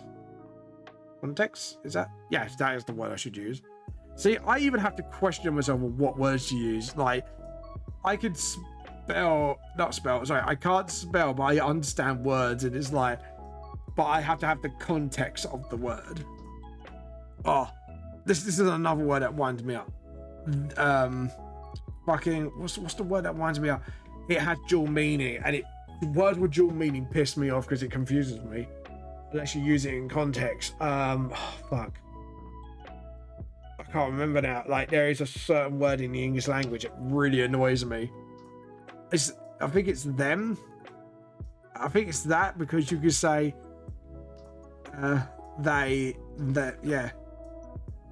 Context? Is that? Yes, that is the word I should use. See, I even have to question myself on what words to use. Like, I could I can't spell, but I understand words, and it's like, but I have to have the context of the word. Oh, this is another word that winds me up. Fucking, what's the word that winds me up? It has dual meaning, and words with dual meaning piss me off because it confuses me. Unless you use it in context. Fuck. I can't remember now. Like, there is a certain word in the English language that really annoys me. I think it's them. I think it's that, because you could say they, yeah.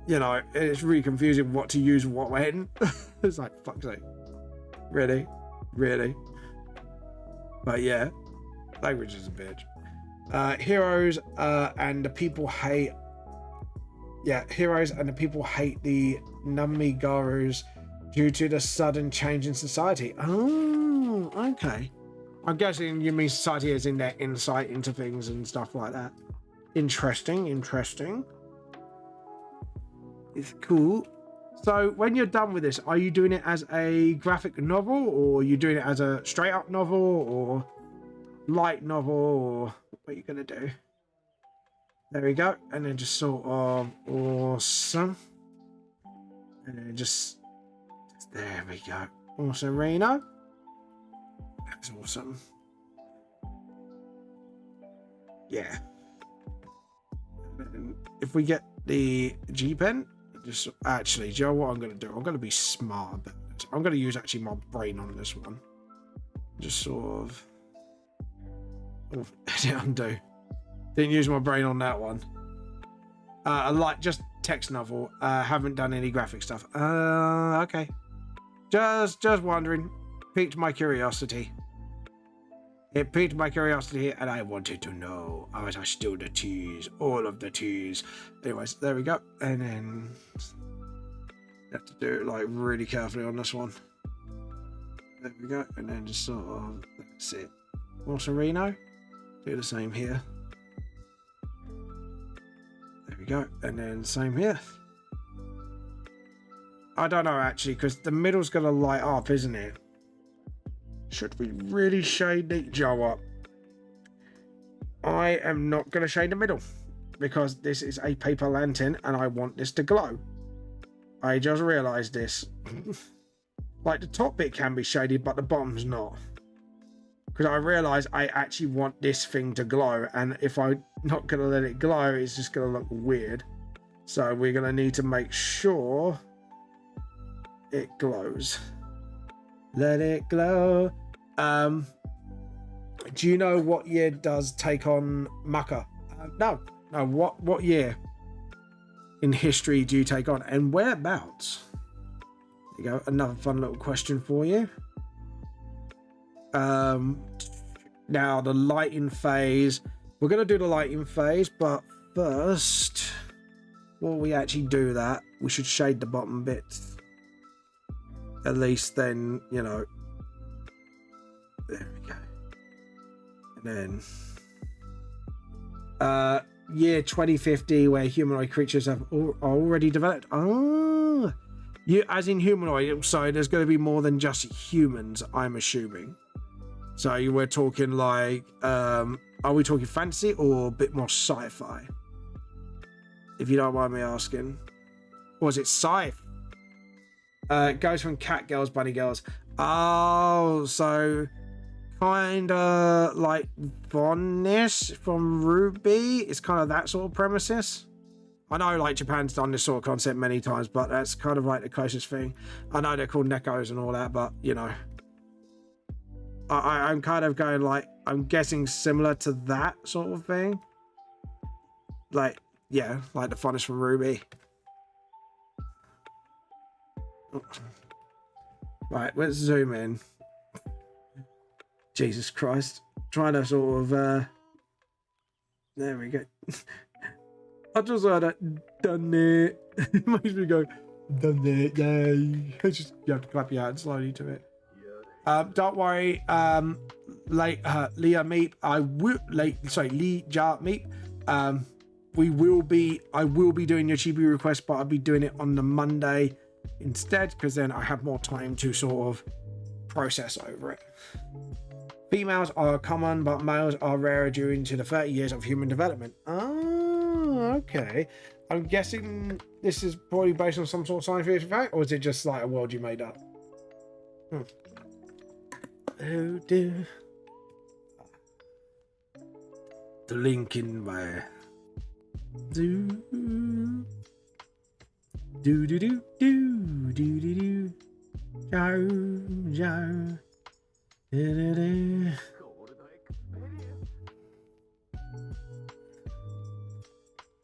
You know, it's really confusing what to use what when. It's like, fuck's sake. Really? But yeah, language is a bitch. Heroes and the people hate. Yeah, heroes and the people hate the Namigarus due to the sudden change in society. Oh, okay. I'm guessing you mean society as in their insight into things and stuff like that. Interesting. It's cool. So when you're done with this, are you doing it as a graphic novel, or are you doing it as a straight up novel, or light novel, or what are you gonna do? There we go. And then just sort of awesome. And then just there we go. Awesome, Reno. That's awesome. Yeah. And if we get the G pen, just actually, do you know what I'm gonna do? I'm gonna be smart about it. I'm gonna use actually my brain on this one. Just sort of. Oh, undo. Didn't use my brain on that one. I like just text novel. Haven't done any graphic stuff. Okay. Just wondering. Piqued my curiosity. It piqued my curiosity, and I wanted to know. I still the T's, all of the T's. Anyways, there we go. And then you have to do it like really carefully on this one. There we go. And then just sort of, that's it. Also, Reno. Do the same here. There we go. And then same here. I don't know actually, because the middle's gonna light up, isn't it? Should we really shade the Joe up? I am not gonna shade the middle, because this is a paper lantern and I want this to glow. I just realized this. Like, the top bit can be shaded, but the bottom's not. Because I realised I actually want this thing to glow, and if I'm not going to let it glow, it's just going to look weird. So we're going to need to make sure it glows. Let it glow. Do you know what year does take on Maka? No. What year in history do you take on, and whereabouts? There you go. Another fun little question for you. Now the lighting phase, we're going to do the lighting phase, but first, before we actually do that, we should shade the bottom bits. At least then, you know, there we go. And then year 2050, where humanoid creatures are already developed. Oh, you, as in humanoid, so there's going to be more than just humans, I'm assuming. So you were talking like, are we talking fantasy or a bit more sci-fi? if you don't mind me asking? Or is it Scythe? It goes from cat girls, bunny girls. Oh, so kinda like Vonish from Ruby. It's kind of that sort of premises. I know like Japan's done this sort of concept many times, but that's kind of like the closest thing. I know they're called Nekos and all that, but you know, I'm kind of going like, I'm guessing similar to that sort of thing. Like, yeah, like the Vonish from Ruby. Right, let's zoom in. Jesus Christ. Trying to sort of, there we go. I just heard that, done it. It makes me go, done it, yay. Just, you have to clap your hands slowly to it. Don't worry, Leah Meep, Lee Ja Meep, I will be doing your chibi request, but I'll be doing it on the Monday instead, because then I have more time to sort of process over it. Females are common, but males are rarer due to the 30 years of human development. Oh, okay. I'm guessing this is probably based on some sort of scientific fact, or is it just like a world you made up? Oh dear. The Lincoln Way. Do do do do do do do do. Joe Joe. Do do do.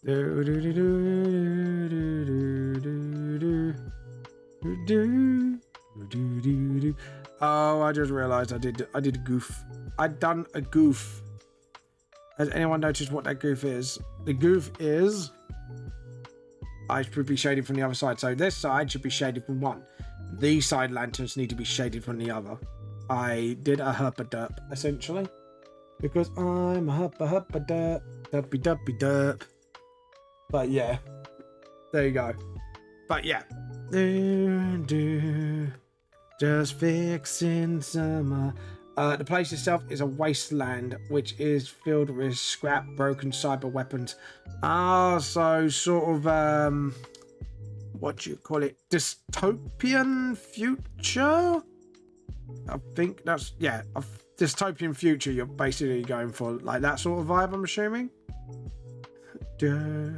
Do do do do do do do do do. Oh, I just realized I did a goof. I'd done a goof. Has anyone noticed what that goof is? The goof is I should be shaded from the other side. So this side should be shaded from one. These side lanterns need to be shaded from the other. I did a herpa-derp, essentially. Because I'm a herpa-derp. Derpy-derpy-derp. But yeah. There you go. But yeah. Just fixing summer. The place itself is a wasteland, which is filled with scrap, broken cyber weapons. So sort of, what do you call it? Dystopian future? I think that's, yeah, a dystopian future you're basically going for, like that sort of vibe, I'm assuming. No.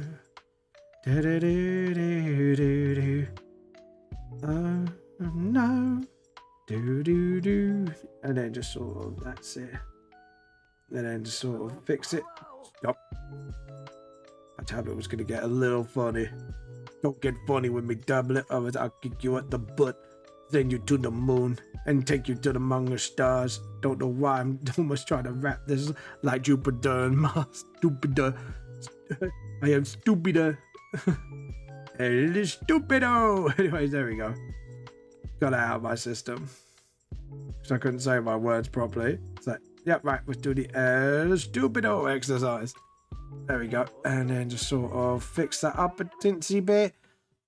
Do. And then just sort of, that's it. And then just sort of fix it. Stop. My tablet was going to get a little funny. Don't get funny with me, tablet, otherwise I'll kick you at the butt, send you to the moon, and take you to the among the stars. Don't know why I'm almost trying to rap this like Jupiter and Mars. Stupider. I am stupider. El stupido. Anyways, there we go. Got it out of my system. So I couldn't say my words properly. It's like, yeah, right, let's do the El stupido exercise. There we go. And then just sort of fix that up a tinsy bit.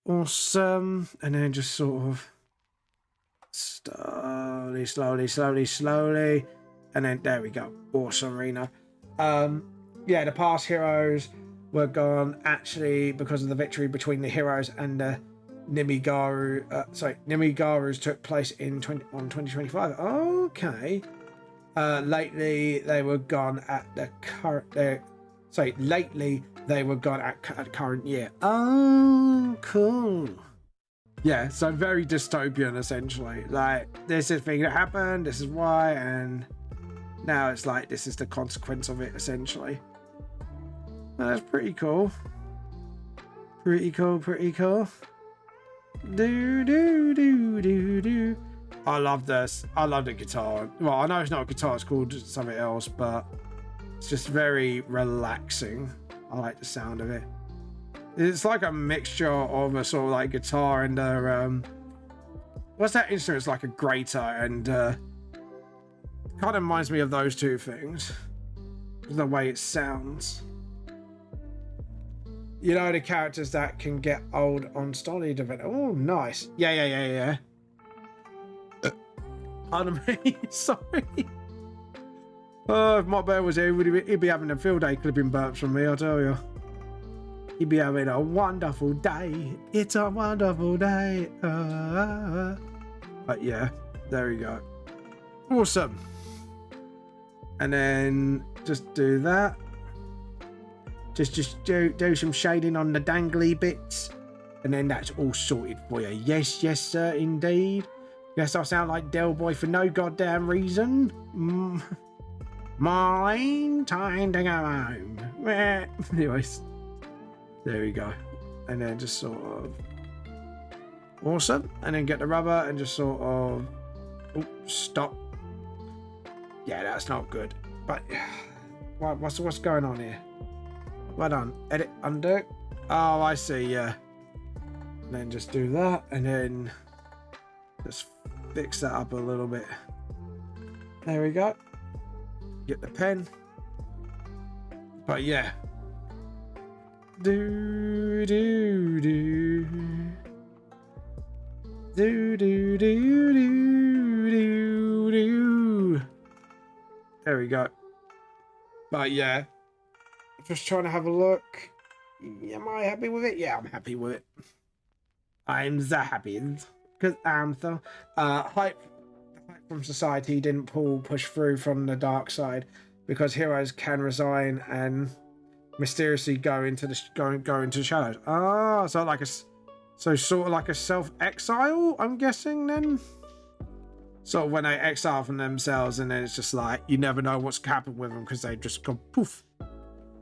Awesome. And then just sort of slowly. And then there we go. Awesome, Rena. Yeah, the past heroes were gone actually because of the victory between the heroes and the Nimigaru. Nimigaru's took place in 2025. Okay. Lately they were gone at the current. Lately they were gone at current year. Oh, cool. Yeah, so very dystopian essentially. Like, this is the thing that happened, this is why, and now it's like this is the consequence of it essentially. That's pretty cool. Pretty cool. Do. I love this. I love the guitar. Well, I know it's not a guitar, it's called something else, but it's just very relaxing. I like the sound of it. It's like a mixture of a sort of like guitar and a what's that instrument? It's like a grater, and kind of reminds me of those two things. The way it sounds. You know, the characters that can get old on story development. Oh, nice. Yeah. Pardon me. Sorry. Oh, if my bear was here, he'd be having a field day clipping burps from me, I'll tell you. You'd be having a wonderful day. It's a wonderful day. But yeah, there we go. Awesome. And then just do that. Just do some shading on the dangly bits. And then that's all sorted for you. Yes, yes, sir, indeed. Yes, I sound like Del Boy for no goddamn reason. Mine, time to go home. Anyways, there we go. And then just sort of... Awesome. And then get the rubber and just sort of... Oh, stop. Yeah, that's not good. But what's going on here? Well done. Edit, undo. Oh, I see, yeah. And then just do that, and then just fix that up a little bit. There we go. Get the pen. But yeah. Do do do do do do do do do. There we go. But yeah, just trying to have a look. Am I happy with it? Yeah, I'm happy with it. I'm the happiest because I'm the hype from society didn't push through from the dark side because heroes can resign and mysteriously go into the shadows. Ah, so sort of like a self-exile, I'm guessing then. Sort of when they exile from themselves, and then it's just like you never know what's happened with them because they just go poof,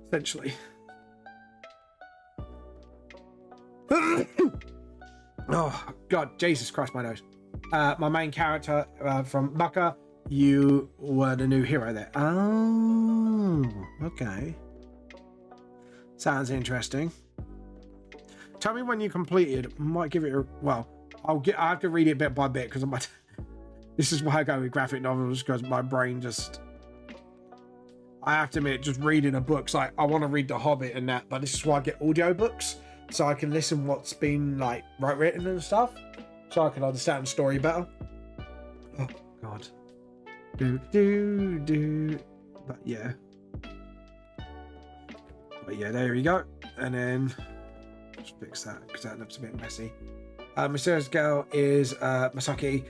essentially. Oh God, Jesus Christ, my nose. My main character from Bucker, you were the new hero there. Oh, okay. Sounds interesting. Tell me when you completed. Might give it a well. I have to read it bit by bit because I'm. This is why I go with graphic novels because my brain just. I have to admit, just reading a book's like I want to read The Hobbit and that, but this is why I get audio books so I can listen what's been like written and stuff, so I can understand the story better. Oh God. Do. But yeah. But yeah, there we go. And then just fix that because that looks a bit messy. Mysterious girl is Masaki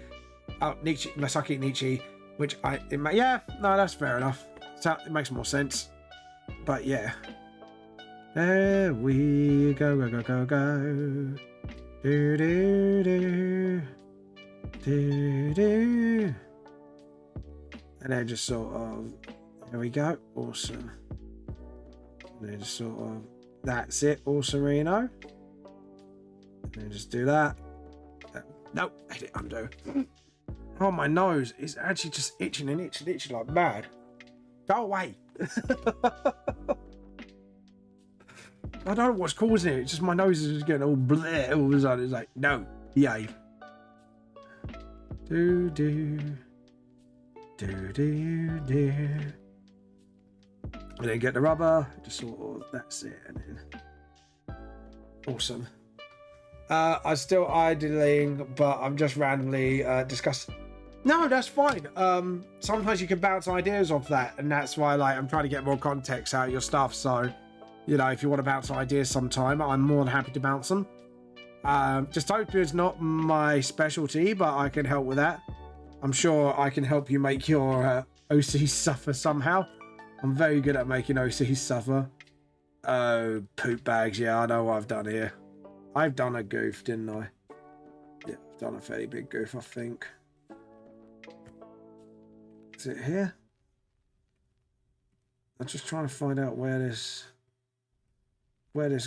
Nichi, which yeah, no, that's fair enough. So it makes more sense. But yeah. There we go. Do. And then just sort of, there we go. Awesome. And then just sort of, that's it. Awesome, Reno. And then just do that. No, edit, undo. Oh, my nose is actually just itching like mad. Go away. I don't know what's causing it. It's just my nose is just getting all bleh all of a sudden. It's like, no, behave. Do. And then get the rubber. Just sort of, that's it. And then, awesome. I'm still idling, but I'm just randomly discussing. No, that's fine. Sometimes you can bounce ideas off that, and that's why, like, I'm trying to get more context out of your stuff. So, you know, if you want to bounce ideas sometime, I'm more than happy to bounce them. Dystopia is not my specialty, but I can help with that. I'm sure I can help you make your OCs suffer somehow. I'm very good at making OCs suffer. Oh, poop bags. Yeah, I know what I've done here. I've done a goof, didn't I? Yeah, I've done a fairly big goof, I think. Is it here? I'm just trying to find out where this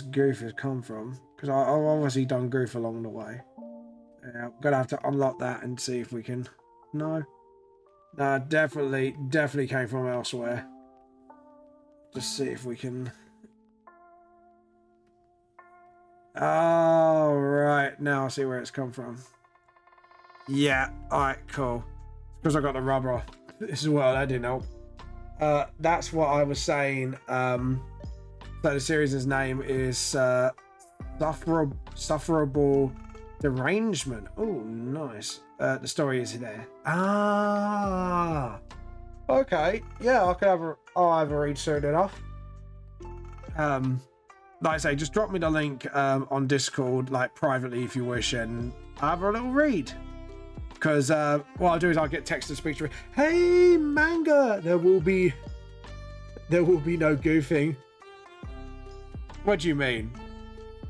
goof has come from, because I've obviously done goof along the way. Yeah, I'm gonna have to unlock that and see if we can. No, definitely came from elsewhere. Just see if we can. Oh, right, now I see where it's come from. Yeah, alright, cool. Because I got the rubber off as well, that didn't help. That's what I was saying. So the series' name is Sufferable Derangement. Oh, nice. The story is there. Ah, okay. Yeah, I'll have a read soon enough. like I say, just drop me the link on Discord, like privately if you wish, and have a little read. Because what I'll do is I'll get text to speech. Hey, manga, there will be no goofing. What do you mean?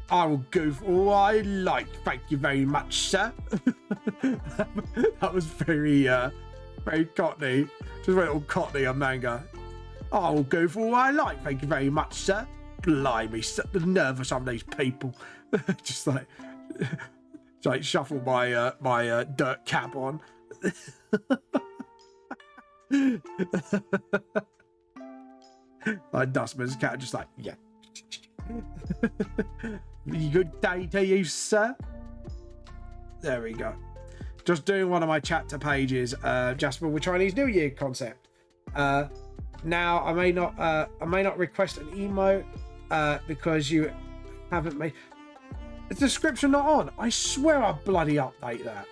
I will goof all I like. Thank you very much, sir. That was very cockney. Just a little cockney on manga. I will goof all I like. Thank you very much, sir. Blimey, the nerve of some of these people. Just like shuffle my my dirt cap on. Like Dustman's cat, just like, yeah. Good day to you, sir. There we go. Just doing one of my chapter pages, Jasper, with Chinese New Year concept. Now I may not request an emote because you haven't made the description not on. I swear I bloody update that.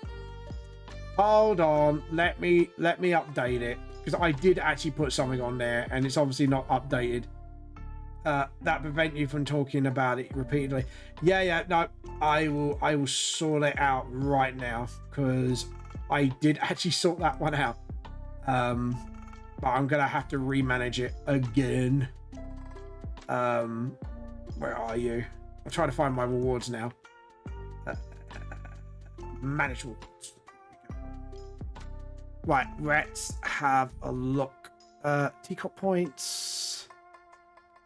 Hold on, let me update it, because I did actually put something on there and it's obviously not updated. That prevent you from talking about it repeatedly. Yeah, no, I will sort it out right now, because I did actually sort that one out. But I'm gonna have to remanage it again. Where are you? I'm trying to find my rewards now. Manage rewards. Right, let's have a look. Teacup points.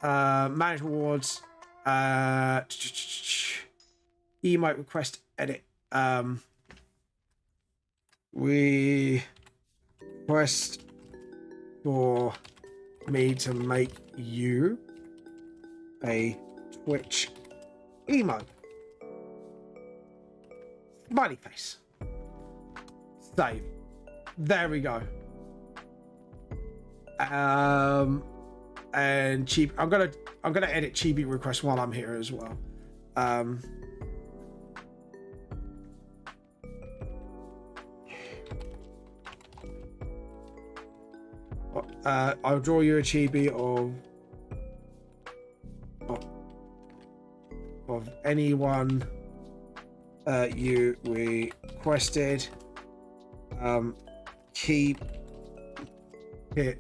Manage rewards. Emote request edit. We request for me to make you a Twitch emote. Smiley face. Save. There we go. And cheap. I'm gonna edit chibi request while I'm here as well. I'll draw you a chibi of anyone you requested. Keep it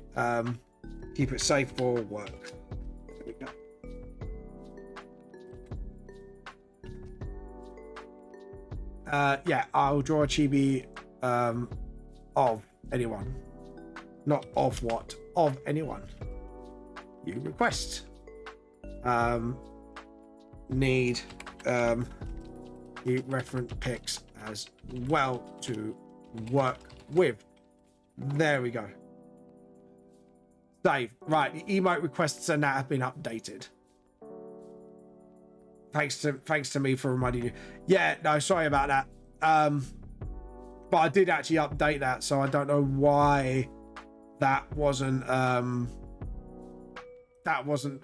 safe for work. There we go. Yeah, I'll draw a chibi of anyone. Not of what, of anyone you request. Need the reference pics as well to work with. There we go. Save. Right, the emote requests and that have been updated. Thanks to me for reminding you. Yeah, no, sorry about that. But I did actually update that, so I don't know why that wasn't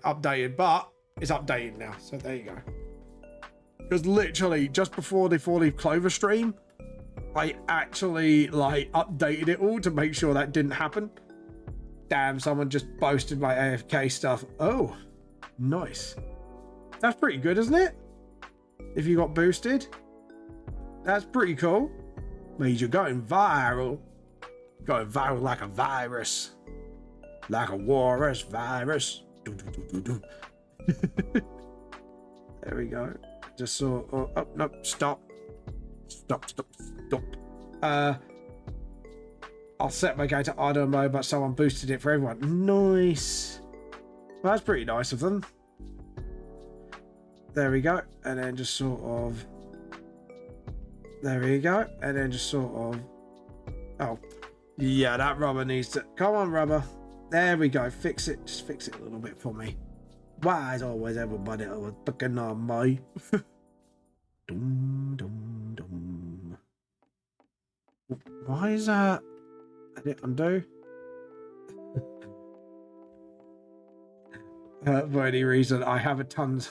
updated, but it's updated now. So there you go. Because literally just before the 4-leaf clover stream, I actually like updated it all to make sure that didn't happen. Damn, someone just boasted my AFK stuff. Oh, nice. That's pretty good, isn't it? If you got boosted, that's pretty cool. Means you're going viral. Going viral like a virus. Like a walrus virus. There we go. Just saw. Oh, no, stop. Stop. I'll set my game to auto mode, but someone boosted it for everyone. Nice. Well, that's pretty nice of them. There we go. And then just sort of. There we go. And then just sort of. Oh. Yeah, that rubber needs to. Come on, rubber. There we go. Fix it. Just fix it a little bit for me. Why is always everybody always picking on me? Dum, dum, dum. Why is that? Edit, undo. For any reason, I have a tons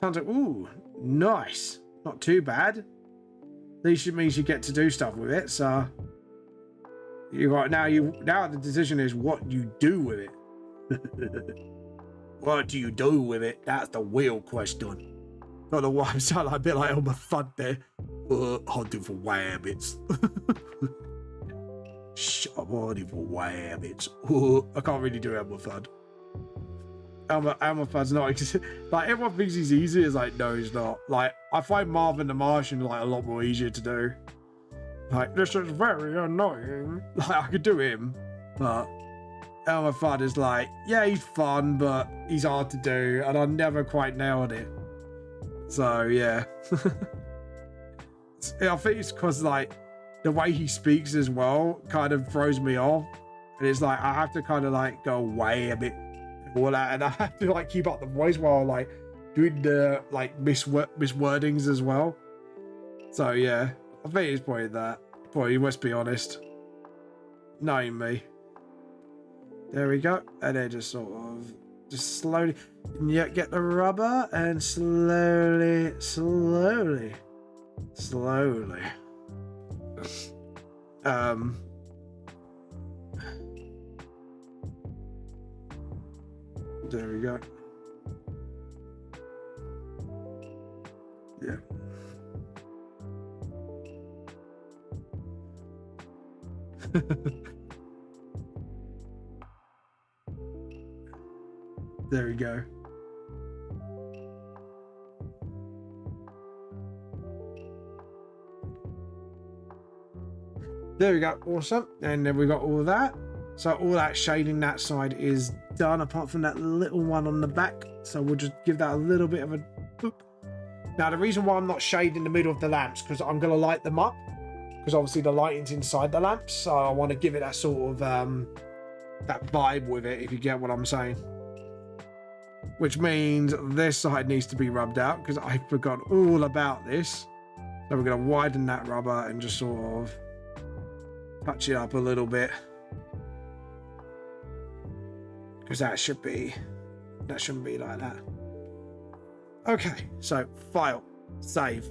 of. Ooh, nice. Not too bad. At least it means you get to do stuff with it. So you got now. Now the decision is what you do with it. What do you do with it? That's the real question. Don't know why I'm sounding like a bit like Elmer Fudd there. Hunting for rabbits. Shut up, hunting for rabbits. I can't really do Elmer Fudd. Elmer Fudd's not like, everyone thinks he's easy. It's like, no, he's not. Like, I find Marvin the Martian like a lot more easier to do. Like, this is very annoying. Like, I could do him, but Elmer Fudd is like, yeah, he's fun, but he's hard to do, and I never quite nailed it. So yeah. I think it's because like the way he speaks as well kind of throws me off, and it's like I have to kind of like go away a bit and all that, and I have to like keep up the voice while like doing the like miswordings as well. So yeah, I think it's probably that. Boy, you must be honest. Knowing me. There we go, and then just sort of just slowly get the rubber and slowly. There we go. Yeah. There we go. There we go. Awesome. And then we got all of that. So all that shading that side is done, apart from that little one on the back. So we'll just give that a little bit of a boop. Now the reason why I'm not shading the middle of the lamps, because I'm going to light them up, because obviously the lighting's inside the lamps, so I want to give it that sort of that vibe with it, if you get what I'm saying. Which means this side needs to be rubbed out, because I forgot all about this. So we're going to widen that rubber and just sort of touch it up a little bit, because that shouldn't be like that. Okay, so file, save,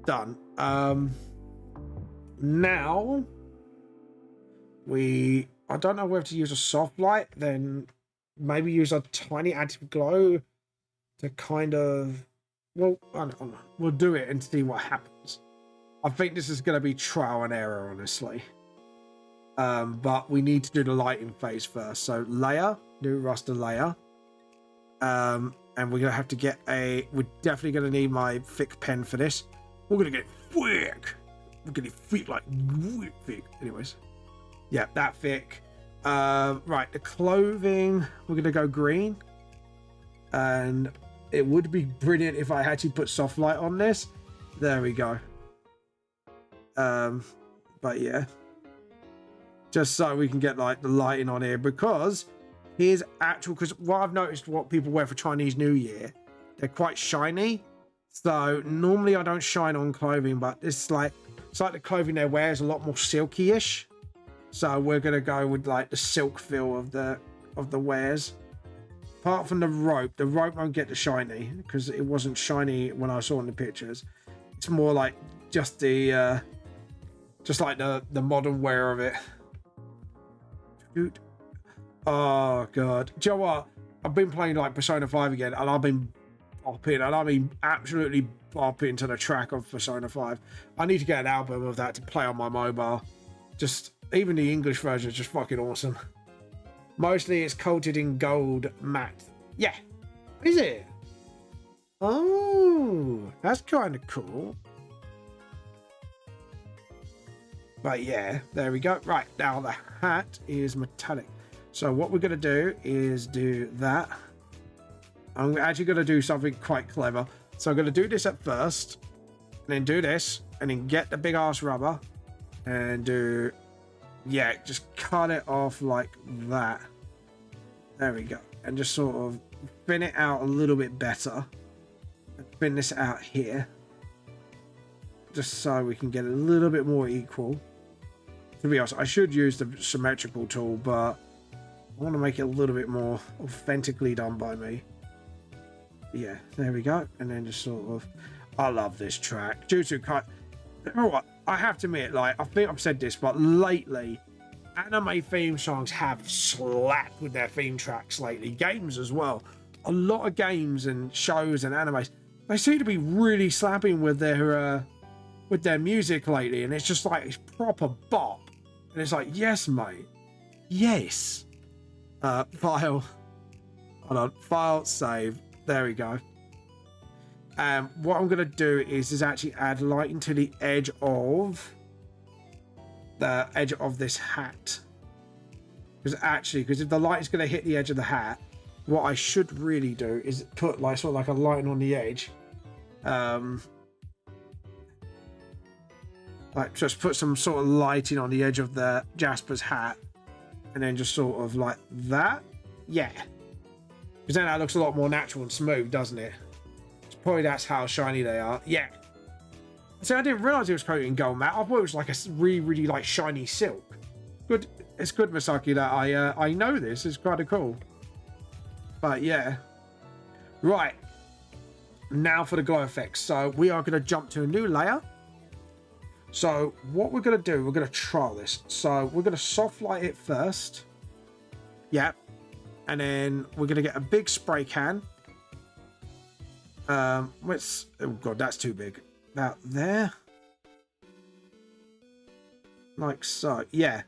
done. Now I don't know whether to use a soft light, then maybe use a tiny active glow to kind of, well, I don't know. We'll do it and see what happens. I think this is going to be trial and error, honestly. But we need to do the lighting phase first. So layer, new raster layer. And we're going to have to get we're definitely going to need my thick pen for this. We're going to get thick. We're going to thick, like thick. Anyways. Yeah, that thick. Right, the clothing, we're going to go green. And it would be brilliant if I actually put soft light on this. There we go. But yeah. Just so we can get like the lighting on here, because here's actual, because what I've noticed what people wear for Chinese New Year, they're quite shiny. So normally I don't shine on clothing, but it's like the clothing they wear is a lot more silky-ish. So we're gonna go with like the silk feel of the wares. Apart from the rope won't get the shiny, because it wasn't shiny when I saw it in the pictures. It's more like just the just like the modern wear of it. Dude. Oh god. Do you know what? I've been playing like Persona 5 again, and I've been bopping, and I mean absolutely bopping to the track of Persona 5. I need to get an album of that to play on my mobile. Just even the English version is just fucking awesome. Mostly it's coated in gold matte. Yeah. Is it? Oh, that's kind of cool. But yeah, there we go. Right, now the hat is metallic. So what we're going to do is do that. I'm actually going to do something quite clever. So I'm going to do this at first, and then do this, and then get the big ass rubber, and do, yeah, just cut it off like that. There we go. And just sort of thin it out a little bit better. And thin this out here. Just so we can get a little bit more equal. To be honest, I should use the symmetrical tool, but I want to make it a little bit more authentically done by me. Yeah, there we go. And then just sort of, I love this track. Jutsu Kai, you know what? I have to admit, like, I think I've said this, but lately, anime theme songs have slapped with their theme tracks lately. Games as well. a lot of games and shows and animes, they seem to be really slapping with their music lately, and it's just like it's proper bop. And it's like, yes, mate, yes. File, hold on, file, save. There we go. What I'm gonna do is actually add lighting to the edge of this hat. Because if the light is going to hit the edge of the hat, what I should really do is put like sort of like a lighting on the edge, like just put some sort of lighting on the edge of the Jasper's hat, and then just sort of like that, yeah. Because then that looks a lot more natural and smooth, doesn't it? So probably that's how shiny they are, yeah. See, I didn't realize it was coated in gold matte. I thought it was like a really, really like shiny silk. Good. It's good, Misaki, that I know this. It's kind of cool. But yeah. Right. Now for the glow effects. So we are going to jump to a new layer. So what we're going to do, we're going to trial this. So we're going to soft light it first. Yep. And then we're going to get a big spray can. Oh god, that's too big. About there. Like so. Yeah.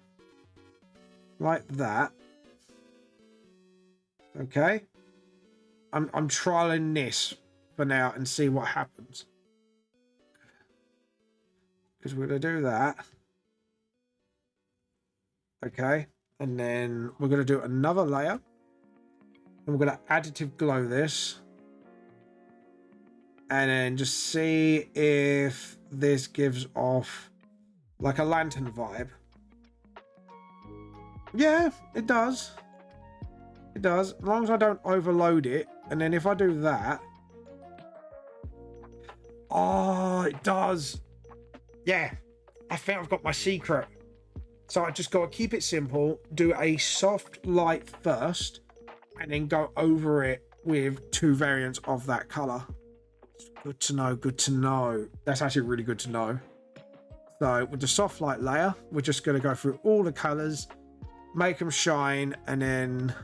Like that. Okay. I'm trialing this for now and see what happens. Because we're going to do that. Okay. And then we're going to do another layer. And we're going to additive glow this. And then just see if this gives off like a lantern vibe. Yeah, it does. It does. As long as I don't overload it. And then if I do that. Oh, it does. Yeah. I think I've got my secret. So I just got to keep it simple. Do a soft light first. And then go over it with 2 variants of that colour. Good to know. Good to know. That's actually really good to know. So with the soft light layer, we're just going to go through all the colours. Make them shine, and then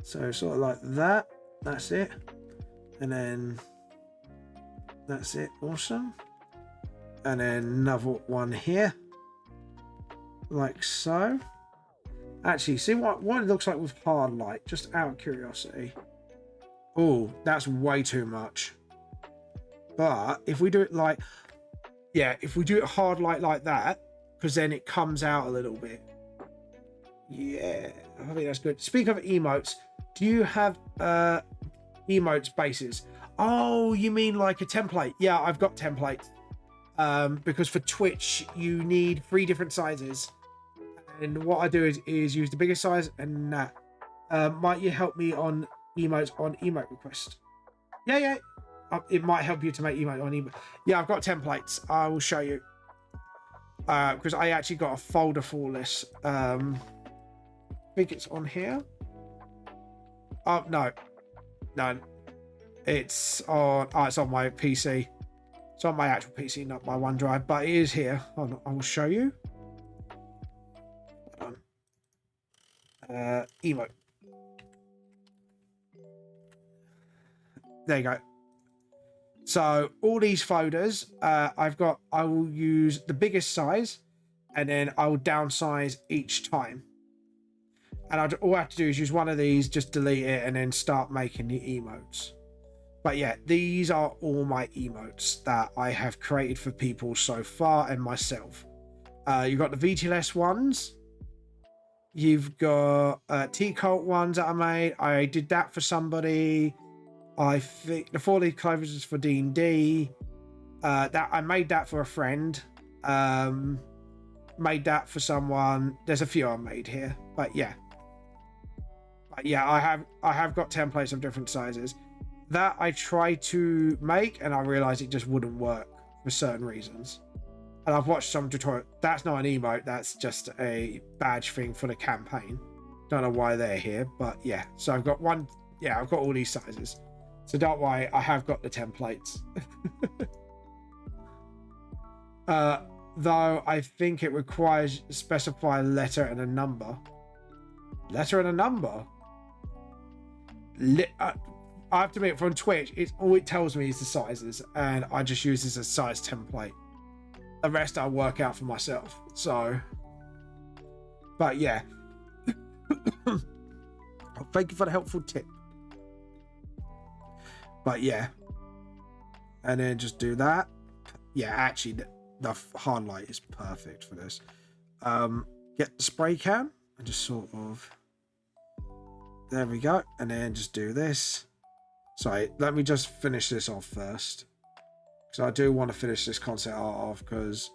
so sort of like that. That's it, and then that's it. Awesome. And then another one here, like so. Actually, see what it looks like with hard light, just out of curiosity. Oh, that's way too much. But if we do it like, yeah, if we do it hard light like that, because then it comes out a little bit. Yeah, I think that's good. Speaking of emotes, do you have emotes bases? Oh, you mean like a template? Yeah, I've got templates. Because for Twitch, you need 3 different sizes. And what I do is use the biggest size and that. Might you help me on emotes on emote request? Yeah. It might help you to make emote on emote. Yeah, I've got templates. I will show you. Because I actually got a folder for this. I think it's on here. Oh no, it's on. Oh, it's on my PC. It's on my actual PC, not my OneDrive, but it is here. Hold on, I will show you. Hold on. Emote. There you go. So all these folders, I will use the biggest size, and then I will downsize each time. And all I have to do is use one of these, just delete it, and then start making the emotes. But yeah, these are all my emotes that I have created for people so far and myself. You've got the VTLS ones. You've got T-Cult ones that I made. I did that for somebody. I think the 4-leaf clovers is for D&D. That I made that for a friend. Made that for someone. There's a few I made here, but yeah. I have got templates of different sizes that I tried to make, and I realized it just wouldn't work for certain reasons. And I've watched some tutorial. That's not an emote. That's just a badge thing for the campaign. Don't know why they're here, but yeah. So I've got one. Yeah, I've got all these sizes. So don't worry, I have got the templates. Though I think it requires specify a letter and a number. Letter and a number? I have to admit, from Twitch, it's all it tells me is the sizes, and I just use this as a size template. The rest I'll work out for myself. So, but yeah. Thank you for the helpful tip. But yeah, and then just do that. Yeah, actually, the highlight is perfect for this. Get the spray can and just sort of. There we go, and then just do this. Sorry, let me just finish this off first, because I do want to finish this concept art off, because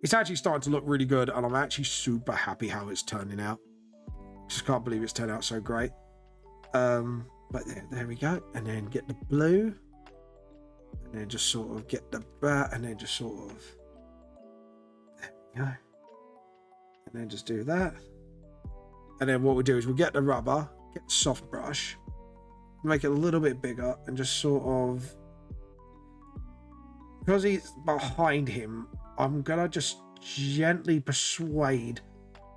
it's actually starting to look really good, and I'm actually super happy how it's turning out. Just can't believe it's turned out so great. But there we go, and then get the blue, and then just sort of get the and then just sort of there we go, and then just do that, and then what we'll do is we'll get the rubber, get the soft brush, make it a little bit bigger, and just sort of, because he's behind him, I'm gonna just gently persuade,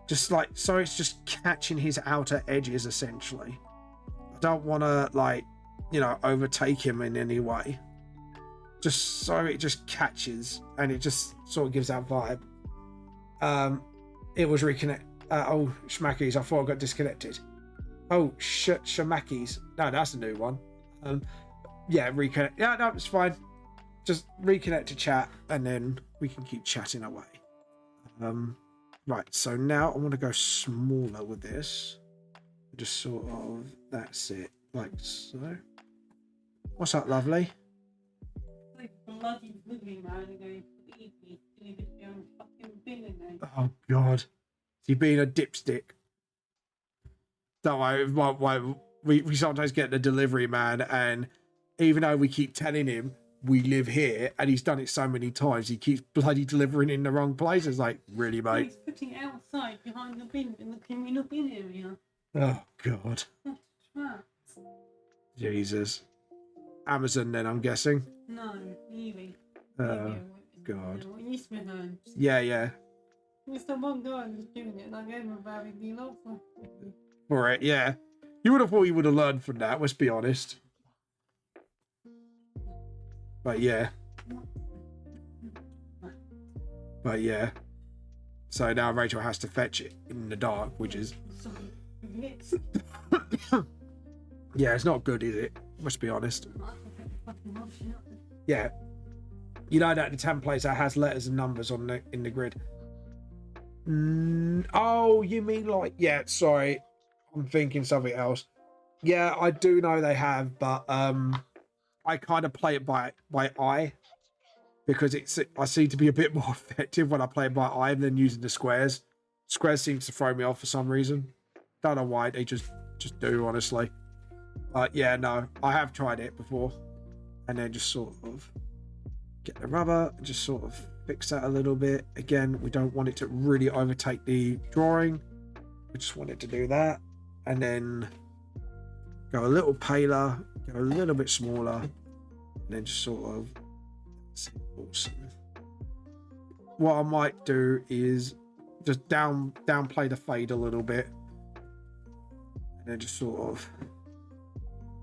just like so it's just catching his outer edges essentially. I don't want to, like, you know, overtake him in any way, just so it just catches and it just sort of gives that vibe. It was reconnect. Oh, Schmackies, I thought I got disconnected. Oh, Shamakis. No, that's a new one. Yeah, reconnect. Yeah, no, it's fine. Just reconnect to chat, and then we can keep chatting away. Right, so now I want to go smaller with this. Just sort of, that's it, like so. What's up, lovely? Like bloody living man going fucking bin again. Oh God, you being a dipstick. Don't worry, we sometimes get the delivery man, and even though we keep telling him we live here, and he's done it so many times, he keeps bloody delivering in the wrong place. It's like, really, mate? He's putting it outside behind the bin in the communal bin area. Oh God. Jesus. Amazon then, I'm guessing. No, Evie. God. Eastman. Yeah. It's the one guy who's doing it, and I gave him a very good offer. For it, yeah. You would have thought you would have learned from that, let's be honest. But yeah. So now Rachel has to fetch it in the dark, which is... Yeah, it's not good, is it? Let's be honest. Yeah. You know that the templates that has letters and numbers on in the grid. Oh, you mean like... Yeah, sorry. I'm thinking something else. Yeah, I do know they have, but I kind of play it by eye, because I seem to be a bit more effective when I play it by eye than using the squares. Squares seems to throw me off for some reason. Don't know why, they just do, honestly. Yeah, no, I have tried it before, and then just sort of get the rubber, just sort of fix that a little bit. Again, we don't want it to really overtake the drawing. We just want it to do that, and then go a little paler, go a little bit smaller, and then just sort of... Awesome. What I might do is just downplay the fade a little bit, and then just sort of...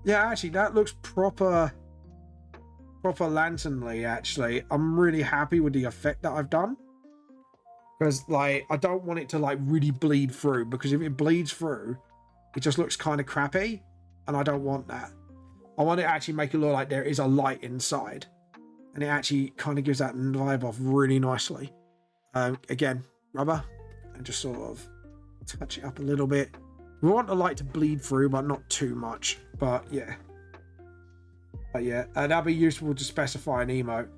Yeah, actually, that looks proper lanternly, actually. I'm really happy with the effect that I've done, because, like, I don't want it to, like, really bleed through, because if it bleeds through, it just looks kind of crappy, and I don't want that. I want it to actually make it look like there is a light inside, and it actually kind of gives that vibe off really nicely. Again, rubber, and just sort of touch it up a little bit. We want the light to bleed through, but not too much. But yeah, that'd be useful to specify an emote.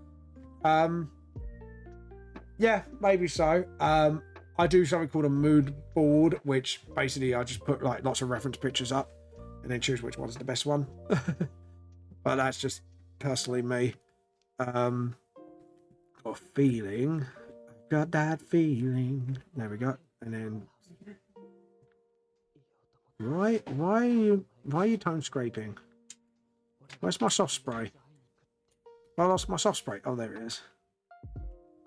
Yeah, maybe so. I do something called a mood board, which basically I just put like lots of reference pictures up and then choose which one's the best one. But that's just personally me. Got a feeling. I've got that feeling. There we go. And then why are you tone scraping? Where's my soft spray? I lost my soft spray. Oh, there it is.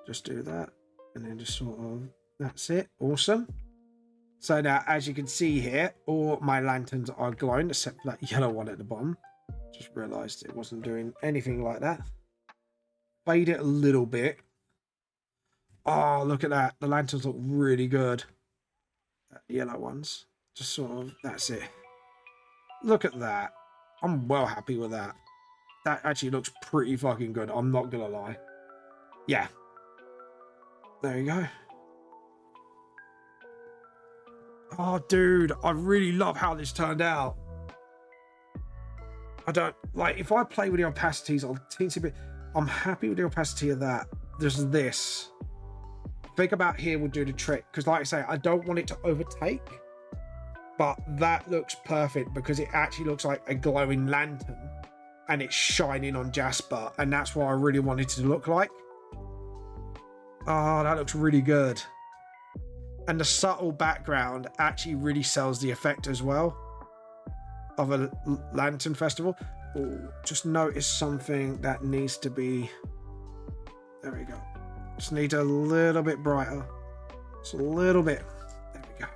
Just do that, and then just sort of, that's it. Awesome. So now, as you can see here, all my lanterns are glowing except for that yellow one at the bottom. Just realized it wasn't doing anything like that. Fade it a little bit. Oh, look at that. The lanterns look really good. The yellow ones. Just sort of, that's it. Look at that. I'm well happy with that. That actually looks pretty fucking good. I'm not gonna lie. Yeah. There you go. Oh, dude. I really love how this turned out. I don't, like, if I play with the opacities, I'm happy with the opacity of that. There's this. Think about here will do the trick. Because like I say, I don't want it to overtake. But that looks perfect because it actually looks like a glowing lantern. And it's shining on Jasper. And that's what I really wanted it to look like. Oh, that looks really good. And the subtle background actually really sells the effect as well. Of a lantern festival. Ooh, just noticed something that needs to be... There we go. Just need a little bit brighter. Just a little bit. There we go.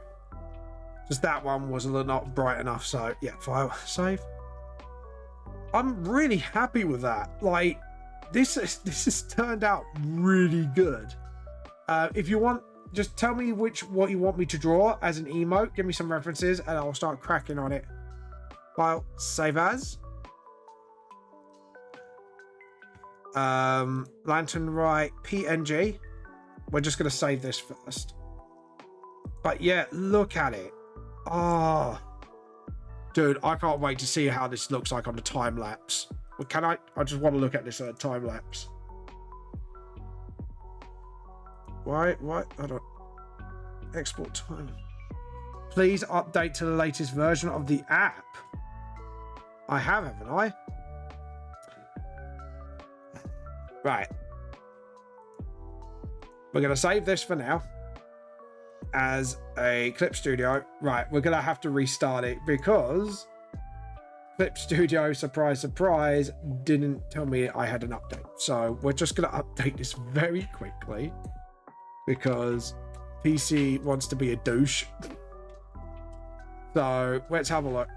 Just that one was not bright enough. So yeah, file, save. I'm really happy with that. Like, this has turned out really good. If you want, just tell me what you want me to draw as an emote. Give me some references and I'll start cracking on it. File, save as. Lantern right PNG. We're just going to save this first. But yeah, look at it. Oh, dude, I can't wait to see how this looks like on the time lapse. Well, can I just want to look at this time lapse. Why? I don't. Export time. Please update to the latest version of the app. I have, haven't I? Right. We're going to save this for now as a Clip Studio. Right, we're going to have to restart it because Clip Studio, surprise, surprise, didn't tell me I had an update. So we're just going to update this very quickly because PC wants to be a douche. So let's have a look.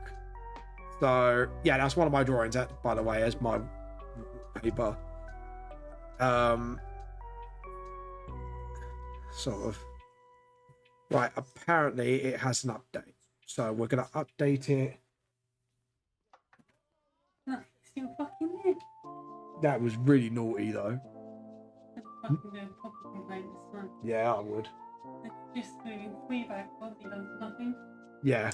So yeah, that's one of my drawings, by the way, as my paper. Sort of. Right, apparently it has an update. So we're going to update it. That's still fucking there. That was really naughty, though. Let's fucking do a proper complaint this time. Yeah, I would. Let's just moving free back, body does nothing. Yeah.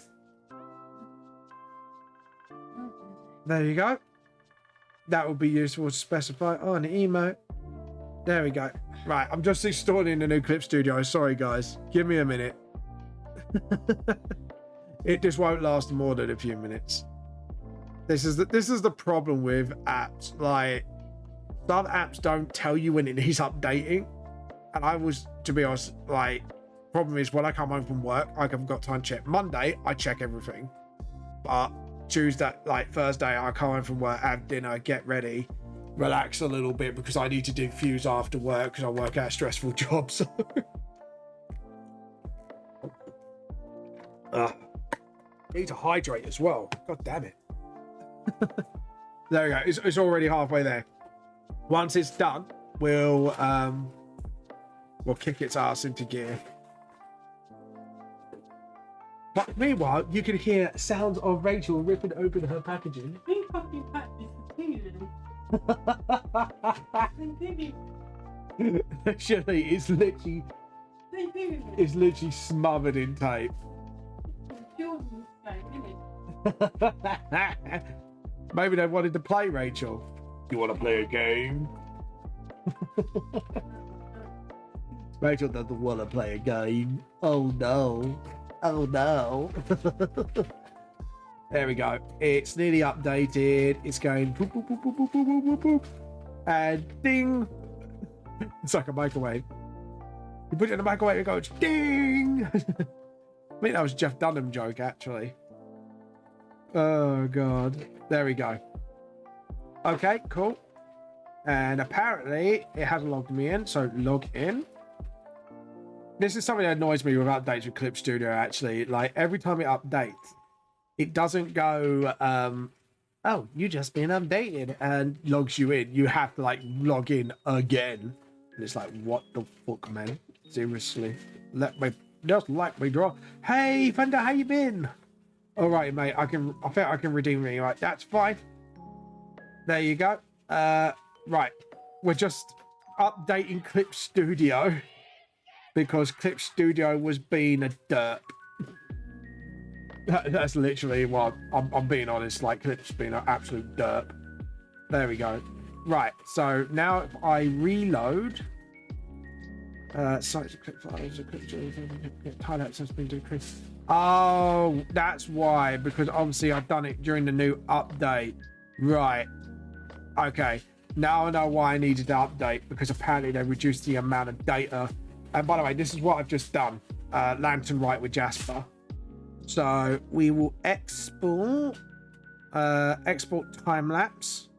There you go. That would be useful to specify on an emote. There we go. Right, I'm just installing the new Clip Studio. Sorry, guys. Give me a minute. It just won't last more than a few minutes. This is the problem with apps. Like, some apps don't tell you when it needs updating. And I was, to be honest, like, problem is when I come home from work, I haven't got time to check. Monday, I check everything. But Tuesday, like Thursday, I come home from work, have dinner, get ready, relax a little bit because I need to do fuse after work because I work at a stressful job. So need to hydrate as well. God damn it. There we go. It's already halfway there. Once it's done, we'll kick its ass into gear. But meanwhile, you can hear sounds of Rachel ripping open her packaging. Who fucking packed this food? Actually, it's literally smothered in tape. Maybe they wanted to play, Rachel. You want to play a game? Rachel doesn't want to play a game. Oh no. Oh no. There we go. It's nearly updated. It's going boop, boop, boop, boop, boop, boop, boop, boop. And ding. It's like a microwave. You put it in the microwave, it goes ding. I think that was Jeff Dunham joke, actually. Oh god. There we go. Okay, cool. And apparently it hasn't logged me in, so log in. This is something that annoys me with updates with Clip Studio, actually. Like, every time it updates, it doesn't go, oh, you just been updated, and logs you in. You have to, like, log in again. And it's like, what the fuck, man? Seriously. Just let me draw. Hey, Thunder, how you been? All right, mate, I think I can redeem me. Right, that's fine. There you go. Right, we're just updating Clip Studio because Clip Studio was being a derp. That's literally what I'm being honest. Like, Clip's been an absolute derp. There we go. Right, so now if I reload, sites of clip files, time-lapse has been decreased. Oh, that's why, because obviously I've done it during the new update. Right. Okay. Now I know why I needed to update, because apparently they reduced the amount of data. And by the way, this is what I've just done. Lantern Right with Jasper. So we will export time-lapse.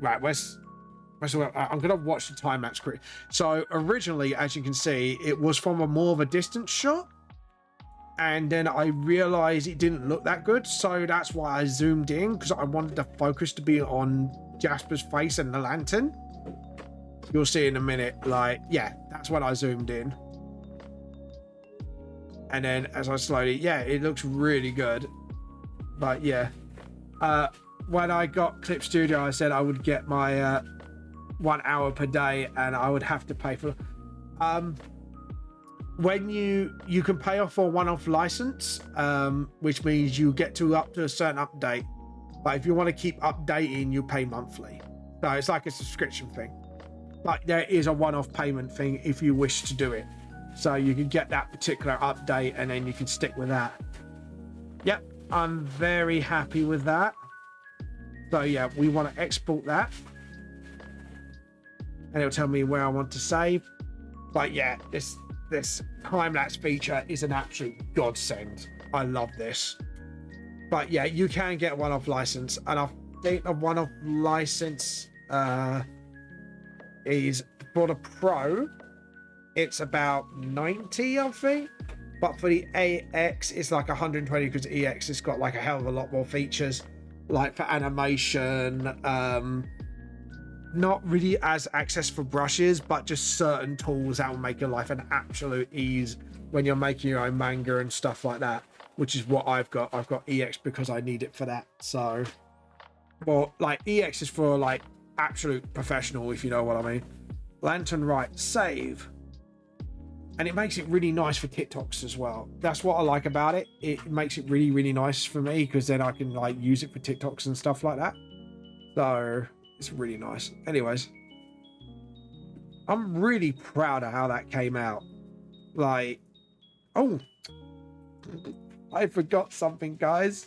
Right, I'm gonna watch the time-lapse quick. So originally, as you can see, it was from a more of a distance shot, and then I realized it didn't look that good, so that's why I zoomed in, because I wanted the focus to be on Jasper's face and the lantern. You'll see in a minute. Like, yeah, that's when I zoomed in, and then as I slowly, yeah, it looks really good. But yeah, when I got Clip Studio, I said I would get my 1 hour per day, and I would have to pay for when you can pay off for a one-off license, which means you get to up to a certain update, but if you want to keep updating, you pay monthly. So it's like a subscription thing, but there is a one-off payment thing if you wish to do it, so you can get that particular update and then you can stick with that. Yep, I'm very happy with that. So yeah, we want to export that, and it'll tell me where I want to save. But yeah, this time-lapse feature is an absolute godsend. I love this. But yeah, you can get a one-off license, and I think a one-off license is for the Pro. It's about 90, I think. But for the AX, it's like 120, because EX has got like a hell of a lot more features, like for animation. Not really as access for brushes, but just certain tools that will make your life an absolute ease when you're making your own manga and stuff like that, which is what I've got. I've got EX because I need it for that. So, well, like, EX is for like absolute professional, if you know what I mean. Lantern Right, save. And it makes it really nice for TikToks as well. That's what I like about it. It makes it really, really nice for me, because then I can like use it for TikToks and stuff like that. So it's really nice. Anyways, I'm really proud of how that came out. Like, oh, I forgot something, guys.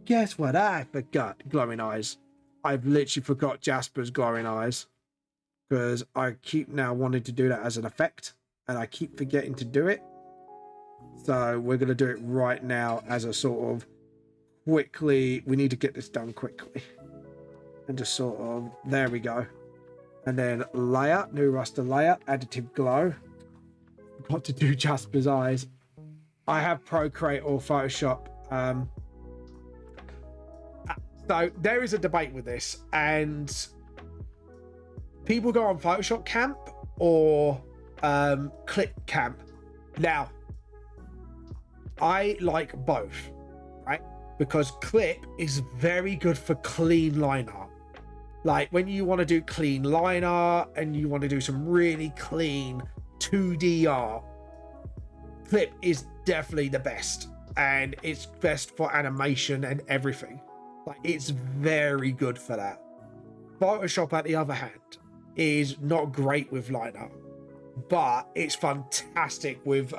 Guess what I forgot? Glowing eyes. I've literally forgot Jasper's glowing eyes, because I keep now wanting to do that as an effect, and I keep forgetting to do it. So we're going to do it right now as a sort of quickly. We need to get this done quickly. And just sort of, there we go. And then layer, new raster layer, additive glow. Got to do Jasper's eyes. I have Procreate or Photoshop. So there is a debate with this, and people go on Photoshop camp or Clip camp. Now, I like both, right? Because Clip is very good for clean line art. Like, when you want to do clean line art and you want to do some really clean 2D art, Clip is definitely the best, and it's best for animation and everything. Like, it's very good for that. Photoshop, on the other hand, is not great with line art, but it's fantastic with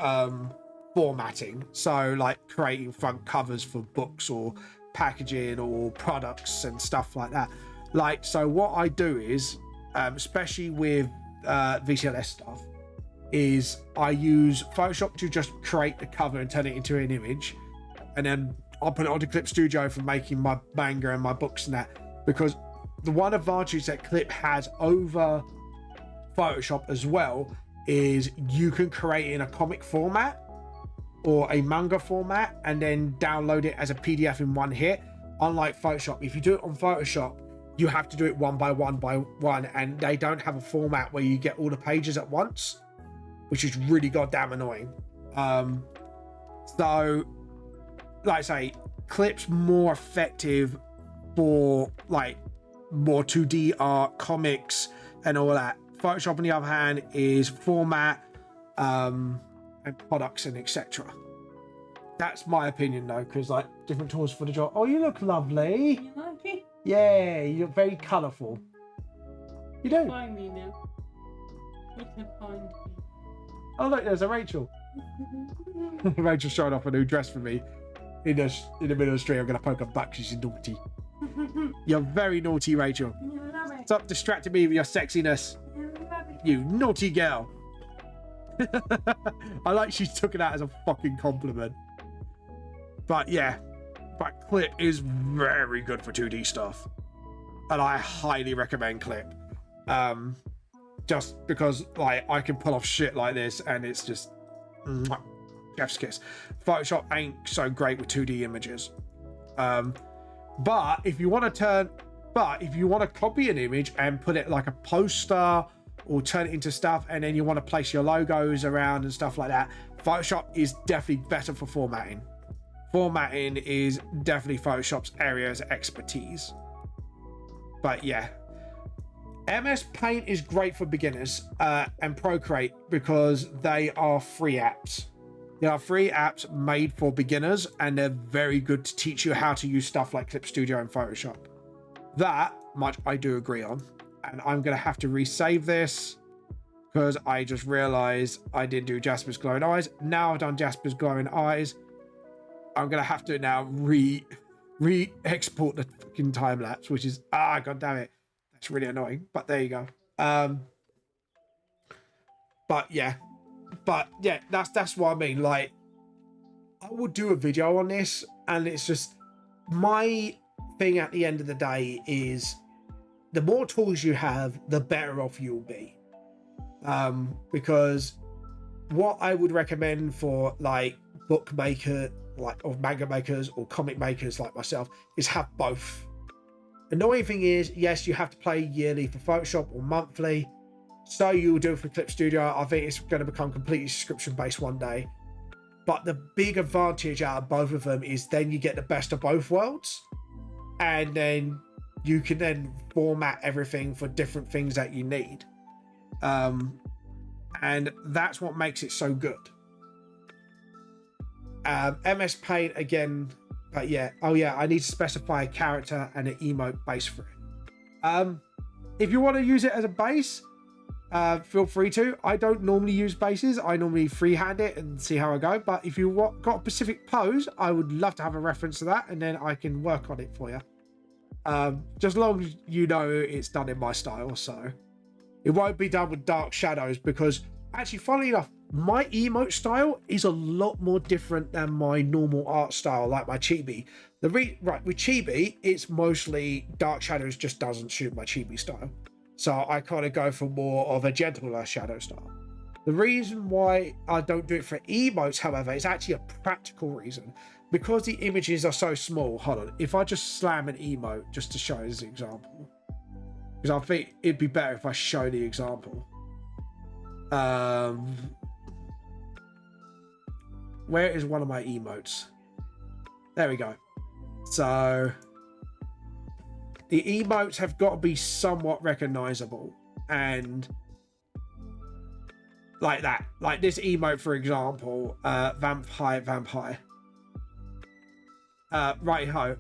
formatting. So like creating front covers for books or packaging or products and stuff like that. Like, so what I do is, especially with VCLS stuff, is I use Photoshop to just create the cover and turn it into an image, and then I'll put it onto Clip Studio for making my manga and my books and that. Because the one advantage that Clip has over Photoshop as well is you can create it in a comic format or a manga format and then download it as a PDF in one hit. Unlike Photoshop, if you do it on Photoshop, you have to do it one by one, and they don't have a format where you get all the pages at once, which is really goddamn annoying. So, like I say, Clip's more effective for like more 2D art, comics, and all that. Photoshop, on the other hand, is format and products and etc. That's my opinion, though, because like different tools for the job. Oh, you look lovely. You like it? Yeah, you look very colourful. You do. Find me now. You can find me. Oh look, there's a Rachel. Rachel showing off a new dress for me in the middle of the street. I'm gonna poke her back. She's naughty. You're very naughty, Rachel. You love it. Stop distracting me with your sexiness, You love it. you naughty girl. I like she took it out as a fucking compliment. But yeah, but Clip is very good for 2D stuff, and I highly recommend Clip. Just because like I can pull off shit like this, and it's just chef's kiss. Photoshop ain't so great with 2D images. But if you want to copy an image and put it like a poster or turn it into stuff, and then you want to place your logos around and stuff like that, Photoshop is definitely better for formatting. Formatting is definitely Photoshop's area of expertise. But yeah, MS Paint is great for beginners and Procreate because they are free apps. They are free apps made for beginners, and they're very good to teach you how to use stuff like Clip Studio and Photoshop. That much I do agree on. And I'm going to have to resave this because I just realized I didn't do Jasper's glowing eyes. Now I've done Jasper's glowing eyes. I'm going to have to now re-export the fucking time lapse, which is, god damn it. That's really annoying, but there you go. But yeah, that's what I mean. Like, I will do a video on this, and it's just my thing at the end of the day is the more tools you have, the better off you'll be. Because what I would recommend for like bookmaker, like or manga makers or comic makers like myself, is have both. Annoying thing is, yes, you have to pay yearly for Photoshop or monthly. So you'll do it for Clip Studio. I think it's going to become completely subscription based one day. But the big advantage out of both of them is then you get the best of both worlds, and then you can then format everything for different things that you need. And that's what makes it so good. MS Paint again, but yeah, I need to specify a character and an emote base for it. If you want to use it as a base, feel free to. I don't normally use bases. I normally freehand it and see how I go. But if you got a specific pose, I would love to have a reference to that, and then I can work on it for you. Just as long as you know it's done in my style, so it won't be done with dark shadows, because actually, funnily enough, my emote style is a lot more different than my normal art style, like my chibi. Right, with chibi, it's mostly dark shadows just doesn't suit my chibi style. So I kind of go for more of a gentler shadow style. The reason why I don't do it for emotes, however, is actually a practical reason. Because the images are so small, hold on, if I just slam an emote just to show as an example, because I think it'd be better if I show the example. Where is one of my emotes? There we go. So the emotes have got to be somewhat recognizable, and like that, like this emote, for example, vamp high. Right ho.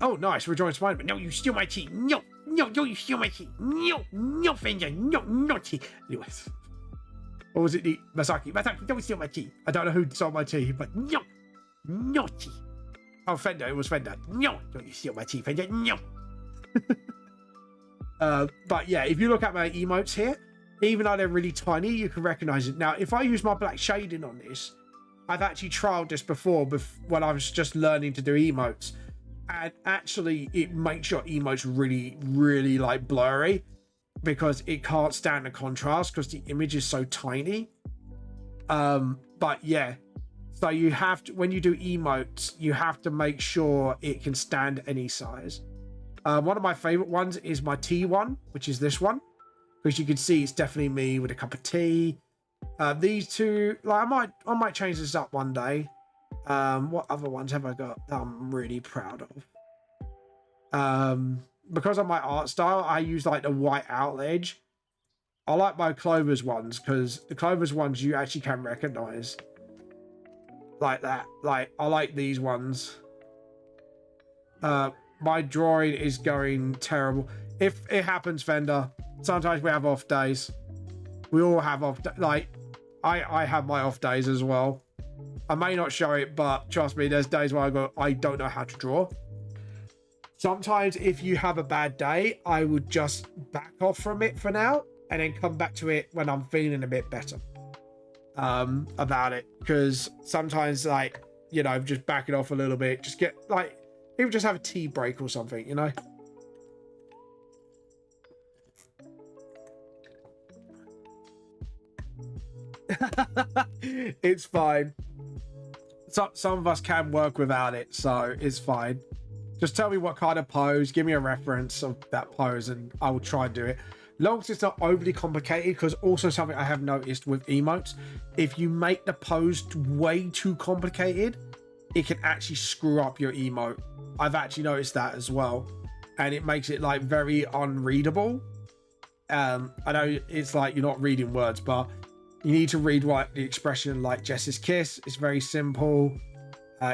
Oh, nice. Rejoin Spider-Man. No, you steal my tea. No, you steal my tea. No, Fender. No, naughty. Anyways. Or was it the Masaki? Masaki, don't steal my tea. I don't know who stole my tea, but no. Naughty. Oh, Fender. It was Fender. No, don't you steal my tea, Fender. No. But yeah, if you look at my emotes here, even though they're really tiny, you can recognize it. Now, if I use my black shading on this, I've actually trialed this before when I was just learning to do emotes, and actually it makes your emotes really, really like blurry. because it can't stand the contrast because the image is so tiny. But yeah, so you have to, when you do emotes, you have to make sure it can stand any size. One of my favorite ones is my tea one, which is this one, because you can see it's definitely me with a cup of tea. These two, like I might change this up one day. What other ones have I got that I'm really proud of? Because of my art style, I use like the white out edge. I like my Clover's ones because the Clover's ones you actually can recognize. Like that. Like, I like these ones. My drawing is going terrible. If it happens, Fender, sometimes we have off days. We all have off days. Like, I have my off days as well. I may not show it, but trust me, there's days where I don't know how to draw. Sometimes if you have a bad day, I would just back off from it for now and then come back to it when I'm feeling a bit better about it. Because sometimes, like, you know, just back it off a little bit, just get, like, even just have a tea break or something, you know? It's fine. Some of us can work without it, so it's fine. Just tell me what kind of pose, give me a reference of that pose, and I will try and do it. Long as it's not overly complicated, because also something I have noticed with emotes, if you make the pose way too complicated, it can actually screw up your emote. I've actually noticed that as well, and it makes it like very unreadable. I know it's like you're not reading words, but you need to read like the expression, like Jess's kiss. It's very simple.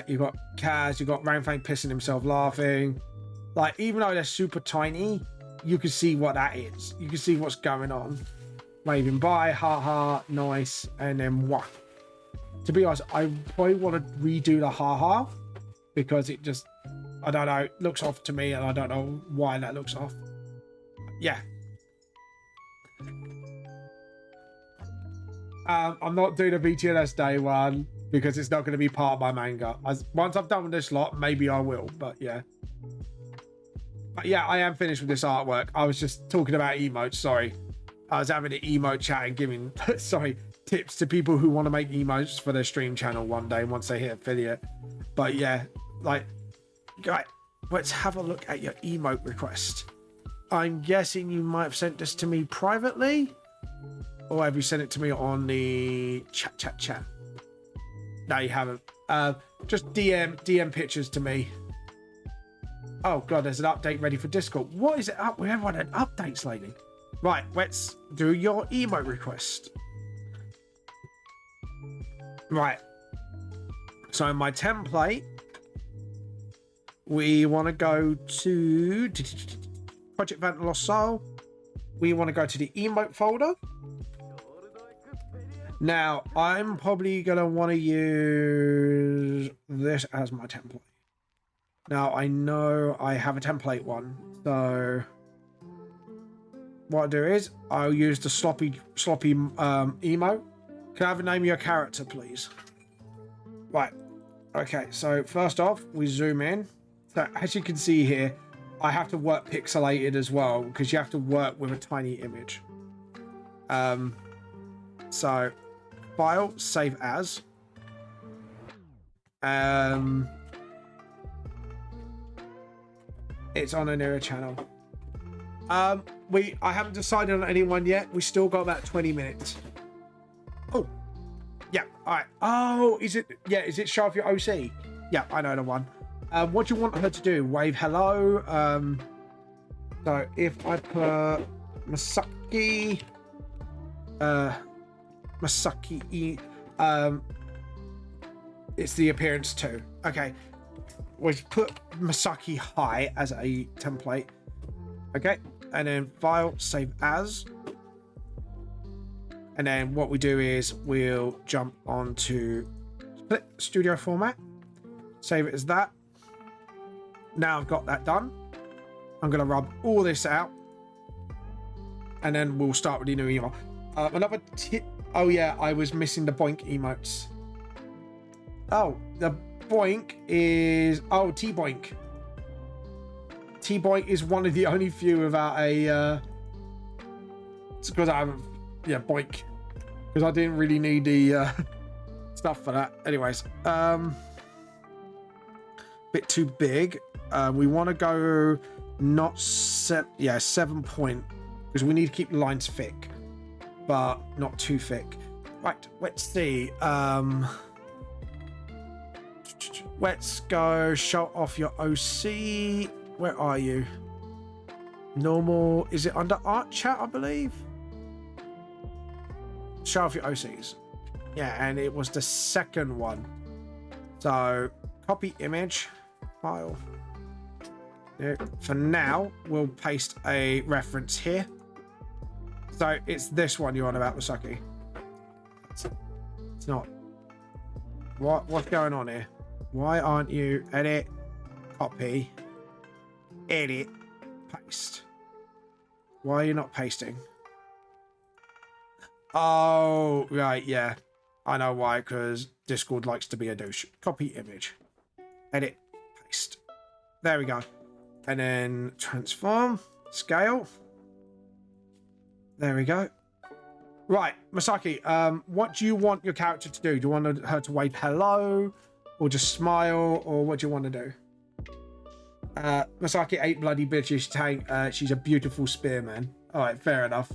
You got Kaz, you got Rangfang pissing himself laughing. Like, even though they're super tiny, you can see what that is. You can see what's going on. Waving bye, haha, nice, and then what? To be honest, I probably want to redo the haha because it just, I don't know, it looks off to me, and I don't know why that looks off. Yeah. I'm not doing a VTLS day one because it's not going to be part of my manga. Once I've done with this lot, maybe I will, but yeah. But yeah, I am finished with this artwork. I was just talking about emotes, sorry. I was having an emote chat and giving, sorry, tips to people who want to make emotes for their stream channel one day once they hit affiliate. But yeah, like, right, let's have a look at your emote request. I'm guessing you might have sent this to me privately, or have you sent it to me on the chat? No, you haven't. Just DM pictures to me. Oh god, there's an update ready for Discord. What is it up with everyone and updates lately? Right, let's do your emote request. Right. So in my template, we want to go to Project Vent Lost Soul. We want to go to the emote folder. Now, I'm probably going to want to use this as my template. Now, I know I have a template one, so what I'll do is I'll use the sloppy emote. Can I have a name of your character, please? Right. Okay, so first off, we zoom in. So as you can see here, I have to work pixelated as well because you have to work with a tiny image. So file, save as. It's on a newer channel. I haven't decided on anyone yet. We still got about 20 minutes. Oh, yeah. All right. Oh, is it? Yeah. Is it show off your OC? Yeah, I know the one. What do you want her to do? Wave hello. So if I put Masaki, it's the appearance too. Okay. We put Masaki High as a template. Okay. And then file, save as. And then what we do is we'll jump onto Split Studio format. Save it as that. Now I've got that done. I'm going to rub all this out. And then we'll start with the new email. Another tip. Oh yeah, I was missing the boink emotes. Oh, the boink is... Oh, T-boink. T-boink is one of the only few without a because I haven't, yeah, boink. Because I didn't really need the stuff for that. Anyways, bit too big. We want to go not 7 point, because we need to keep the lines thick, but not too thick. Right, let's see. Let's go show off your OC. Where are you? Normal. Is it under art chat, I believe? Show off your OCs. Yeah, and it was the second one. So copy image file. Yeah, for now, we'll paste a reference here. So it's this one you're on about, Masaki. It's not. What's going on here? Why aren't you edit, copy, edit, paste? Why are you not pasting? Oh, right, yeah. I know why, because Discord likes to be a douche. Copy image, edit, paste. There we go. And then transform, scale. There we go. Right, Masaki, what do you want your character to do? Do you want her to wave hello, or just smile, or what do you want to do? Masaki ate bloody bitches tank. She's a beautiful spearman. All right, fair enough.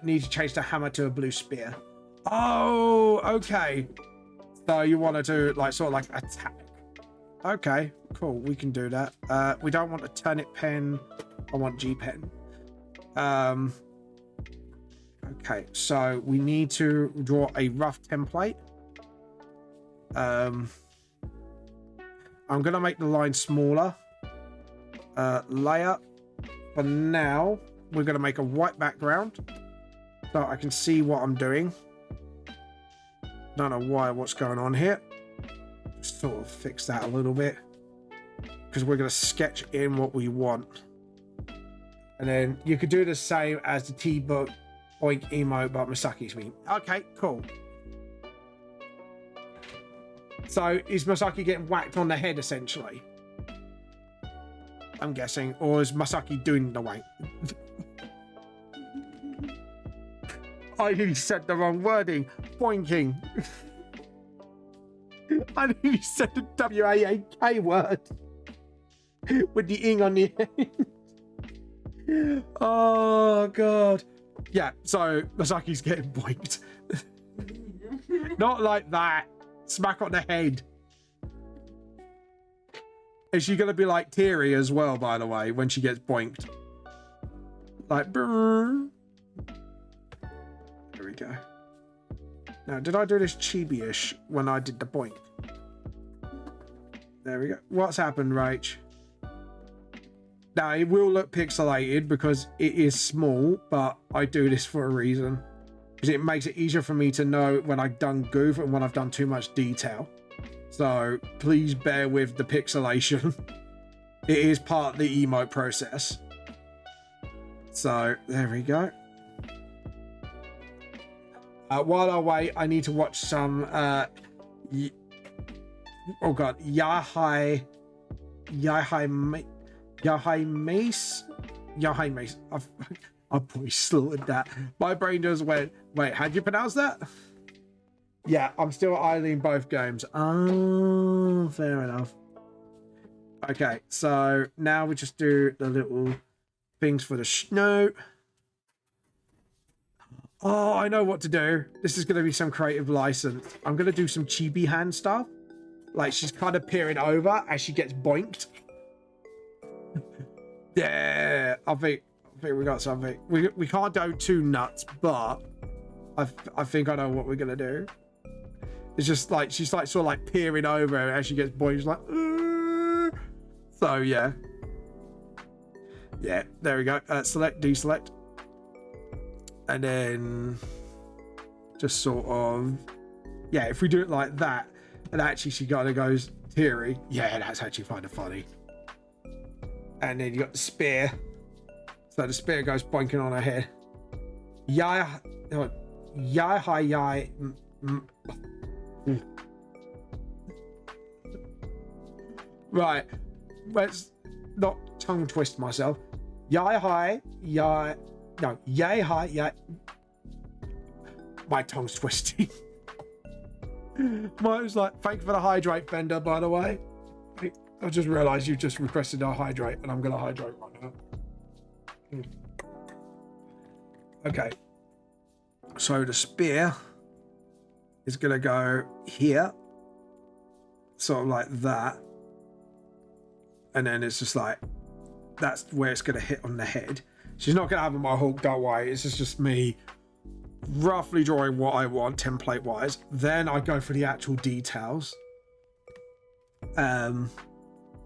Need to change the hammer to a blue spear. Oh, okay. So you want her to like sort of like attack. Okay, cool. We can do that. We don't want a turnip pen. I want G pen. Okay, so we need to draw a rough template. I'm gonna make the line smaller. Layer. For now, we're gonna make a white background so I can see what I'm doing. Don't know what's going on here. Just sort of fix that a little bit, because we're gonna sketch in what we want. And then you could do the same as the T-book oink emote, but Masaki's mean. Okay, cool. So is Masaki getting whacked on the head essentially? I'm guessing, or is Masaki doing the wank? I nearly said the wrong wording. Boinking. I nearly said the W-A-A-K word with the ing on the end. Oh god. Yeah, so Masaki's getting boinked. Not like that. Smack on the head. Is she gonna be like teary as well, by the way, when she gets boinked? Like brrr. There we go. Now, did I do this chibi-ish when I did the boink? There we go. What's happened, Rach? Now, it will look pixelated because it is small, but I do this for a reason. Because it makes it easier for me to know when I've done goof and when I've done too much detail. So, please bear with the pixelation. It is part of the emote process. So, there we go. While I wait, I need to watch some... oh god, Yahai Mace. I probably slaughtered that. My brain just went, wait, how do you pronounce that? Yeah, I'm still idling both games. Oh, fair enough. Okay, so now we just do the little things for the snow. Oh, I know what to do. This is going to be some creative license. I'm going to do some chibi hand stuff. Like she's kind of peering over as she gets boinked. Yeah, I think we got something. We can't go too nuts, but I think I know what we're gonna do. It's just like she's like sort of like peering over as she gets boinked. She's like, so yeah, there we go. Select, deselect, and then just sort of if we do it like that, and actually she kind of goes teary. Yeah, that's actually kind of funny. And then you got the spear. So the spear goes boinking on her head. Right. Let's not tongue twist myself. Yay hi, yay, no, yay hi, yay. My tongue's twisting. Mine was like, thank you for the hydrate, Fender, by the way. I just realised you just requested a hydrate, and I'm going to hydrate right now. Okay. So the spear is going to go here. Sort of like that. And then it's just like, that's where it's going to hit on the head. She's not going to have a mohawk, don't worry. It's just me roughly drawing what I want template wise. Then I go for the actual details.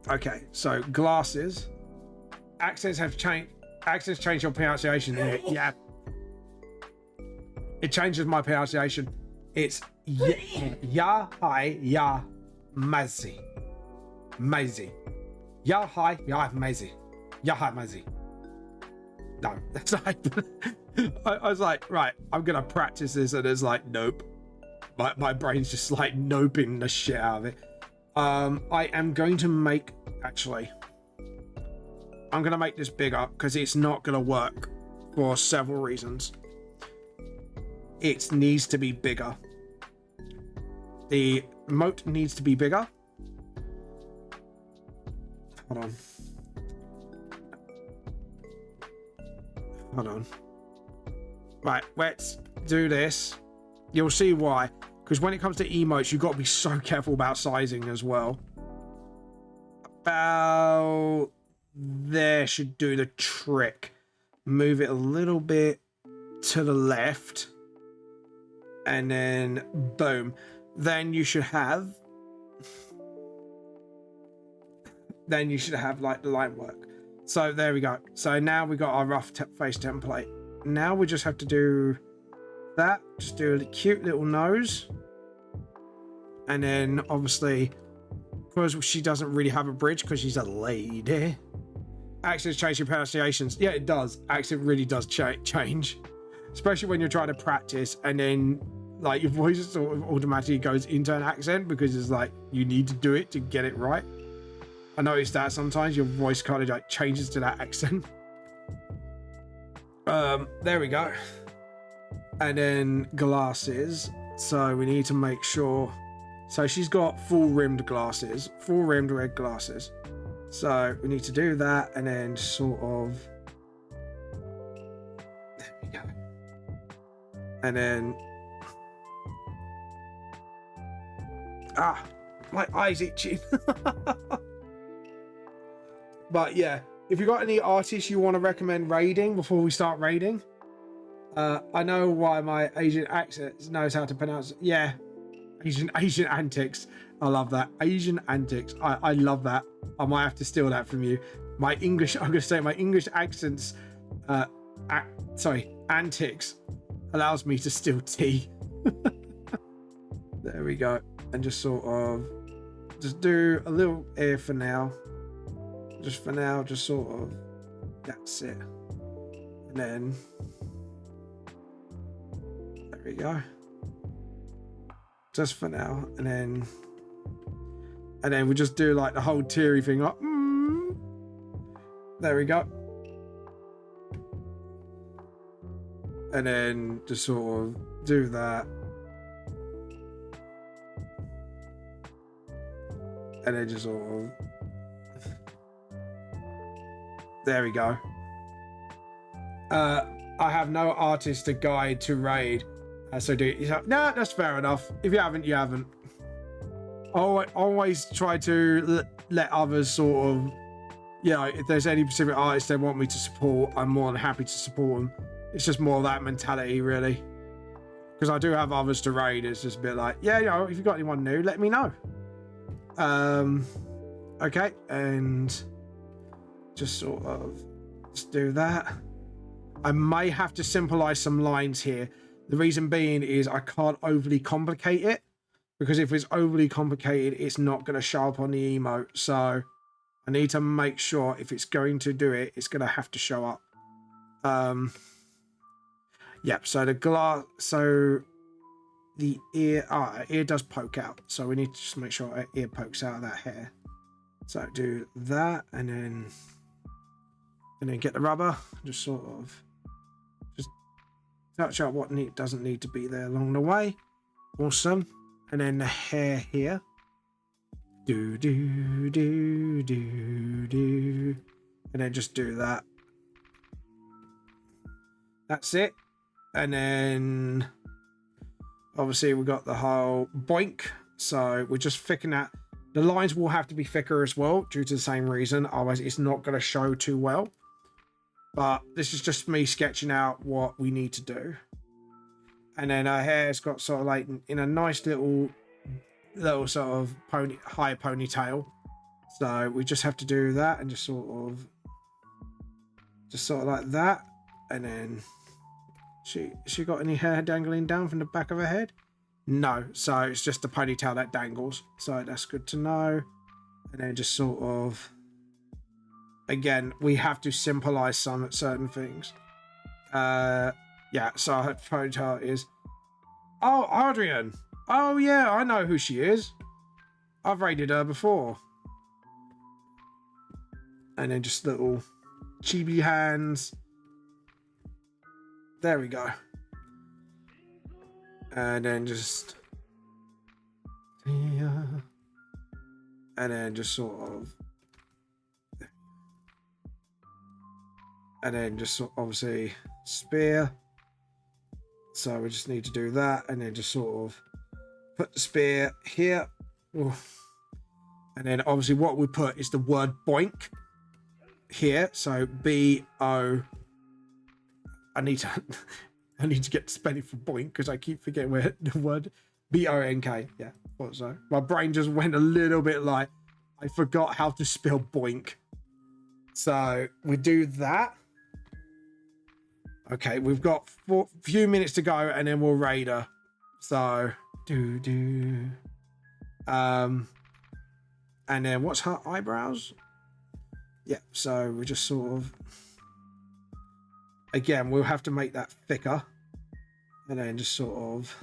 Okay, so glasses. Accents have changed. Accents change your pronunciation here. Yeah. It changes my pronunciation. It's ya hi ya mazi. Mazi. Ya hi ya mazi. Ya hi mazi. No, that's not. I was like, right, I'm gonna practice this, and it's like, nope. My brain's just like noping the shit out of it. I am going to make, actually, I'm gonna make this bigger because it's not gonna work for several reasons. It needs to be bigger. The moat needs to be bigger. Hold on. Hold on. Right, let's do this. You'll see why. Because when it comes to emotes, you've got to be so careful about sizing as well. About there should do the trick. Move it a little bit to the left. And then, boom. Then you should have... Then you should have, like, the line work. So, there we go. So, now we got our rough face template. Now we just have to do that. Just do a cute little nose. And then, obviously, because she doesn't really have a bridge because she's a lady. Accents change your pronunciations. Yeah, it does. Accent really does change. Especially when you're trying to practice and then, like, your voice sort of automatically goes into an accent because it's like, you need to do it to get it right. I noticed that sometimes your voice kind of like changes to that accent. There we go. And then glasses. So we need to make sure. So she's got full rimmed glasses, full rimmed red glasses. So we need to do that and then sort of. There we go. And then. Ah, my eyes itching. But yeah, if you got any artists you want to recommend raiding before we start raiding, I know why my Asian accent knows how to pronounce it. Yeah, Asian antics. I love that. Asian antics. I love that. I might have to steal that from you. My English, I'm gonna say my English accents, antics allows me to steal tea. There we go. And just sort of, just do a little air for now. Just for now, just sort of, that's it. And then, there we go. Just for now. And then we just do like the whole teary thing, like, There we go. And then just sort of do that. And then just sort of, there we go. I have no artist to guide to raid. So do you? Nah, that's fair enough. If you haven't, you haven't. Always try to let others sort of, you know, if there's any specific artists they want me to support, I'm more than happy to support them. It's just more of that mentality, really. Because I do have others to raid. It's just a bit like, yeah, you know, if you've got anyone new, let me know. Okay, and just sort of just do that. I may have to simplify some lines here. The reason being is I can't overly complicate it, because if it's overly complicated, it's not going to show up on the emote. So I need to make sure if it's going to do it, it's going to have to show up. Yep. So the glass. So the ear. Ear does poke out. So we need to just make sure our ear pokes out of that hair. So do that, and then And then get the rubber, just sort of just touch up what doesn't need to be there along the way. Awesome. And then the hair here. Do, do, do, do, do. And then just do that. That's it. And then obviously we've got the whole boink. So we're just thickening that. The lines will have to be thicker as well due to the same reason. Otherwise it's not going to show too well. But this is just me sketching out what we need to do. And then her hair's got sort of like in a nice little sort of high ponytail. So we just have to do that and just sort of like that. And then she got any hair dangling down from the back of her head? No. So it's just the ponytail that dangles. So that's good to know. And then just sort of, again, we have to symbolize some certain things. Yeah, so her ponytail is... Oh, Adrian! Oh, yeah, I know who she is. I've raided her before. And then just little chibi hands. There we go. And then just... Yeah. And then just sort of... And then just sort of obviously spear. So we just need to do that. And then just sort of put the spear here. Oof. And then obviously what we put is the word boink here. So B-O... I need to get the spelling for boink because I keep forgetting where the word B-O-N-K. Yeah, thought so. My brain just went a little bit like I forgot how to spell boink. So we do that. Okay, we've got a few minutes to go and then we'll raid her. So and then what's her eyebrows? Yeah, so we just sort of, again, we'll have to make that thicker. And then just sort of...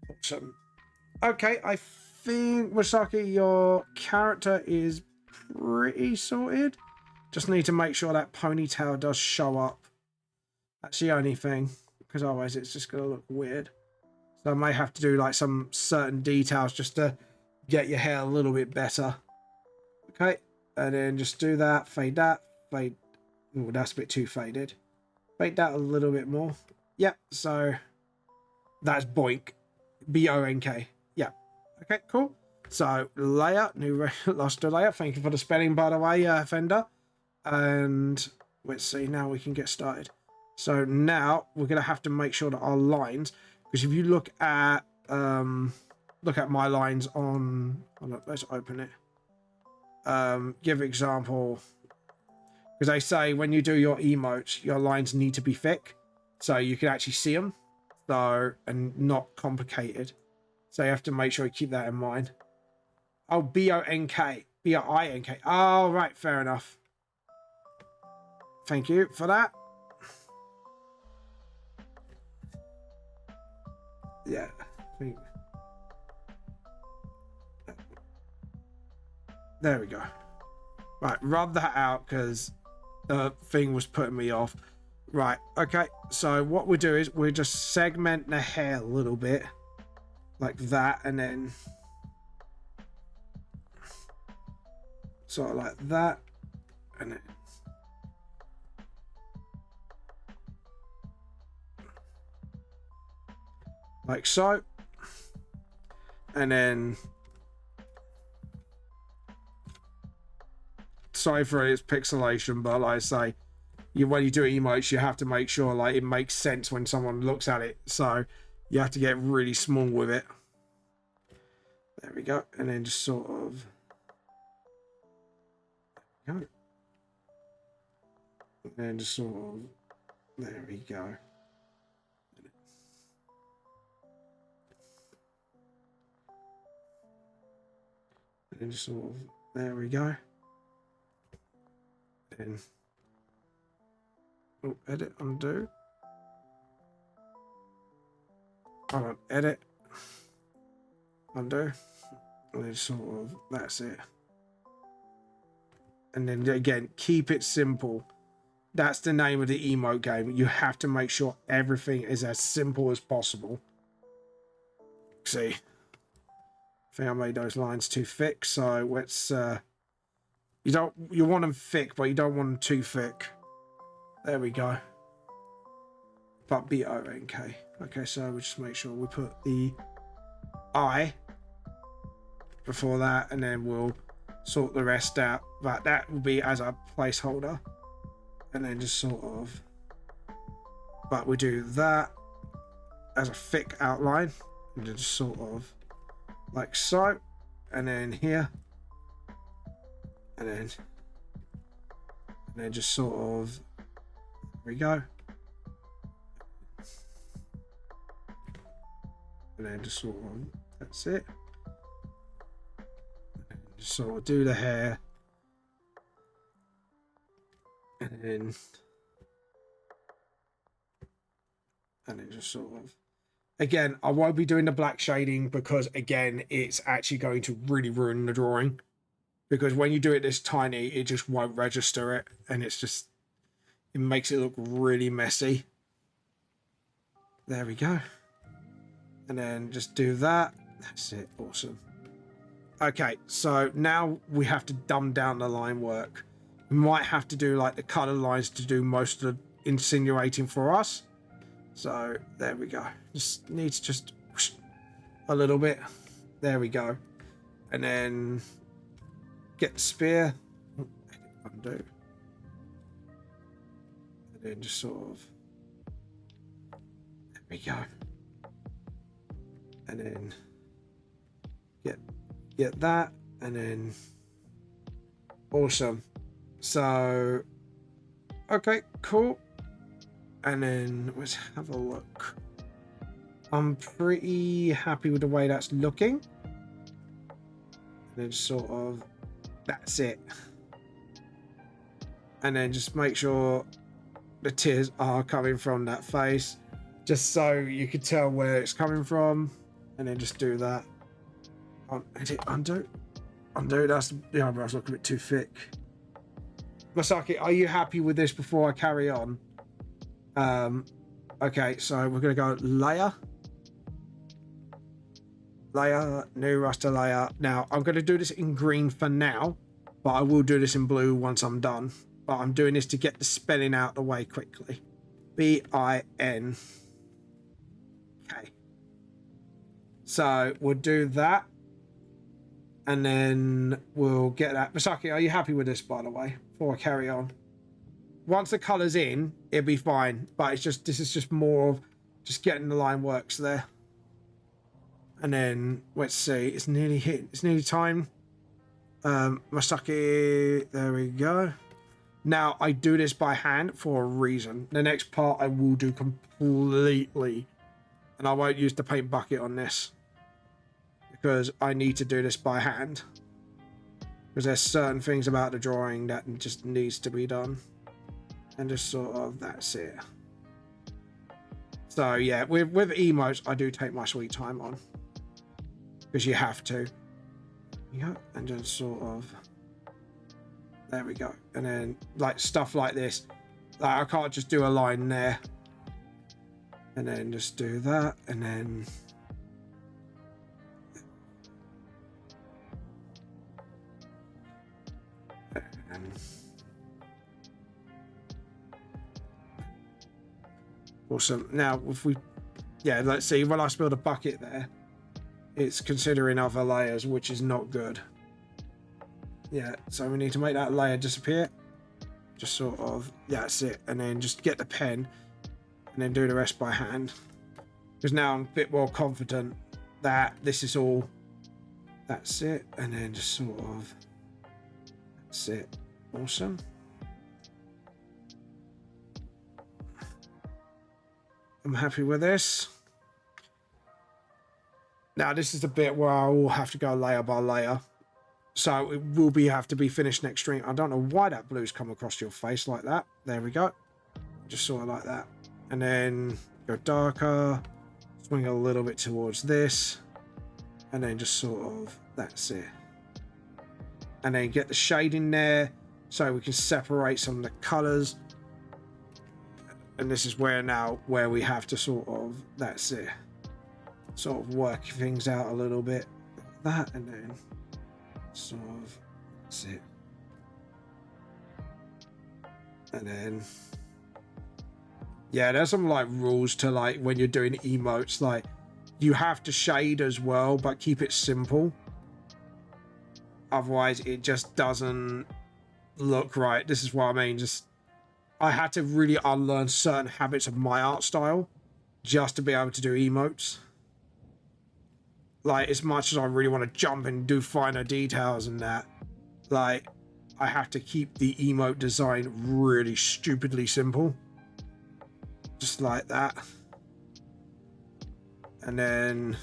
Awesome. Okay, I think, Wasaki, your character is pretty sorted. Just need to make sure that ponytail does show up. That's the only thing. Because otherwise it's just going to look weird. So I may have to do like some certain details just to get your hair a little bit better. Okay, and then just do that. Fade that. Fade... Oh, that's a bit too faded. Fade that a little bit more. Yep, so that's boink. B-O-N-K. Yeah. Okay, cool. So layer, new luster layer. Thank you for the spelling, by the way, Fender. And let's see, now we can get started. So now we're going to have to make sure that our lines, because if you look at my lines on, hold on, let's open it. Give example. Because they say when you do your emotes, your lines need to be thick, so you can actually see them, so and not complicated. So you have to make sure you keep that in mind. Oh, B-O-N-K, B-O-I-N-K. Oh, right, fair enough. Thank you for that. Yeah, I think. There we go. Right, rub that out because the thing was putting me off. Right, okay, so what we do is we just segment the hair a little bit like that, and then sort of like that, and then like so, and then sorry for its pixelation, but like I say, when you do emotes, you have to make sure like it makes sense when someone looks at it, so you have to get really small with it. There we go, and then just sort of go, and then just sort of, there we go. And then just sort of, there we go. Then, oh, edit, undo. Hold on, edit, undo. And then sort of, that's it. And then again, keep it simple. That's the name of the emote game. You have to make sure everything is as simple as possible. See, I think I made those lines too thick, so let's you want them thick, but you don't want them too thick. There we go. But B-O-N-K. Okay, so we just make sure we put the I before that, and then we'll sort the rest out. But that will be as a placeholder. And then just sort of, but we do that as a thick outline, and then just sort of like so, and then here, and then just sort of, there we go, and then just sort of, that's it, and just sort of do the hair. And then just sort of, again, I won't be doing the black shading because again, it's actually going to really ruin the drawing, because when you do it this tiny, it just won't register it, and it's just, it makes it look really messy. There we go. And then just do that. That's it. Awesome. Okay, so now we have to dumb down the line work. We might have to do like the color lines to do most of the insinuating for us. So there we go. Just needs just whoosh, a little bit. There we go. And then get the spear. Undo. And then just sort of. There we go. And then get that. And then awesome. So, okay, cool. And then let's have a look. I'm pretty happy with the way that's looking. And then sort of, that's it. And then just make sure the tears are coming from that face, just so you can tell where it's coming from. And then just do that. Undo. That's the eyebrows look a bit too thick. Masaki, are you happy with this before I carry on? Okay, so we're going to go layer, new raster layer. Now, I'm going to do this in green for now, but I will do this in blue once I'm done. But I'm doing this to get the spelling out the way quickly. B-I-N. Okay. So we'll do that. And then we'll get that. Masaki, are you happy with this, by the way, before I carry on? Once the colour's in, it'll be fine. But it's just, this is just more of just getting the line works there. And then, let's see, it's nearly hit. It's nearly time. Masaki, there we go. Now, I do this by hand for a reason. The next part I will do completely. And I won't use the paint bucket on this, because I need to do this by hand. Because there's certain things about the drawing that just needs to be done. And just sort of, that's it. So yeah, with emotes, I do take my sweet time on. Because you have to. Yeah, and just sort of, there we go. And then like stuff like this, like I can't just do a line there. And then just do that, and then awesome. Now, if we, yeah, let's see, when I spilled a bucket there, it's considering other layers, which is not good. Yeah, so we need to make that layer disappear. Just sort of, yeah, that's it. And then just get the pen and then do the rest by hand. Because now I'm a bit more confident that this is all, that's it. And then just sort of, that's it. Awesome. I'm happy with this. Now this is the bit where I will have to go layer by layer. So it will have to be finished next stream. I don't know why that blue's come across your face like that. There we go. Just sort of like that. And then go darker. Swing a little bit towards this. And then just sort of, that's it. And then get the shade in there. so we can separate some of the colors. And this is where we have to sort of, that's it, sort of work things out a little bit. That, and then sort of, that's it. And then, yeah, there's some like rules to like when you're doing emotes, like you have to shade as well, but keep it simple. Otherwise it just doesn't look right. This is what I mean. Just, I had to really unlearn certain habits of my art style just to be able to do emotes. Like, as much as I really want to jump and do finer details and that, like, I have to keep the emote design really stupidly simple. Just like that. And then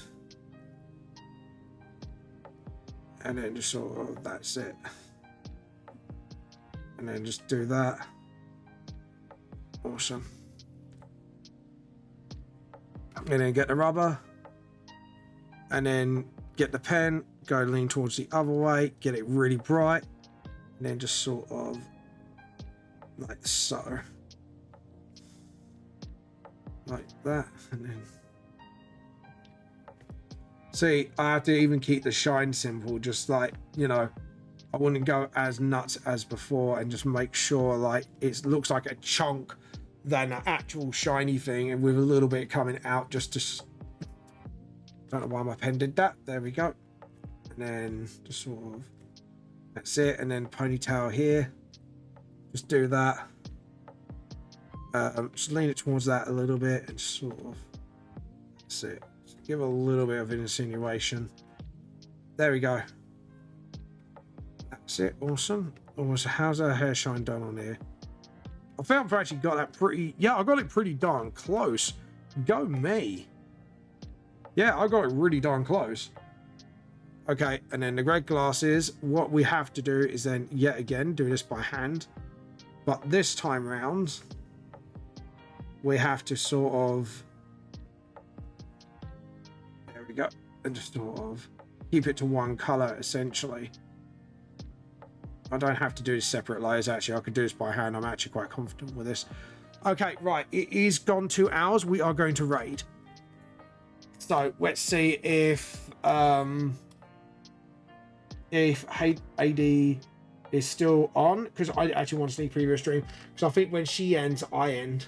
just sort of, that's it. And then just do that. Awesome. And then get the rubber. And then get the pen, go lean towards the other way, get it really bright. And then just sort of like so. Like that. And then see, I have to even keep the shine simple, just like, you know, I wouldn't go as nuts as before, and just make sure like it looks like a chunk than an actual shiny thing, and with a little bit coming out just to, don't know why my pen did that. There we go. And then just sort of, that's it. And then ponytail here, just do that. Just lean it towards that a little bit and sort of, that's it. Just give a little bit of insinuation. There we go. That's it. Awesome. Oh, so how's our hair shine done on here? I think I've actually got that pretty, yeah, I got it pretty darn close. Go me. Yeah, I got it really darn close. Okay, and then the red glasses, what we have to do is then yet again do this by hand, but this time round we have to sort of, there we go, and just sort of keep it to one color essentially. I don't have to do separate layers, actually. I could do this by hand. I'm actually quite comfortable with this. Okay, right, it is gone 2 hours. We are going to raid. So let's see if AD is still on, because I actually want to see previous stream, because I think when she ends, I end.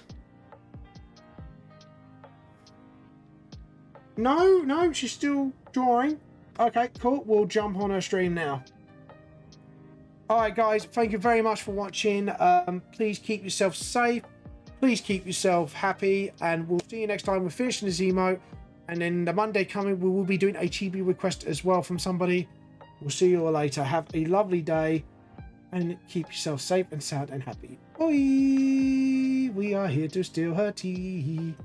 No, she's still drawing. Okay, cool. We'll jump on her stream now. All right, guys, thank you very much for watching. Please keep yourself safe. Please keep yourself happy, and we'll see you next time. We're finishing this emote, and then the Monday coming, we will be doing a chibi request as well from somebody. We'll see you all later. Have a lovely day, and keep yourself safe and sound and happy. Bye. We are here to steal her tea.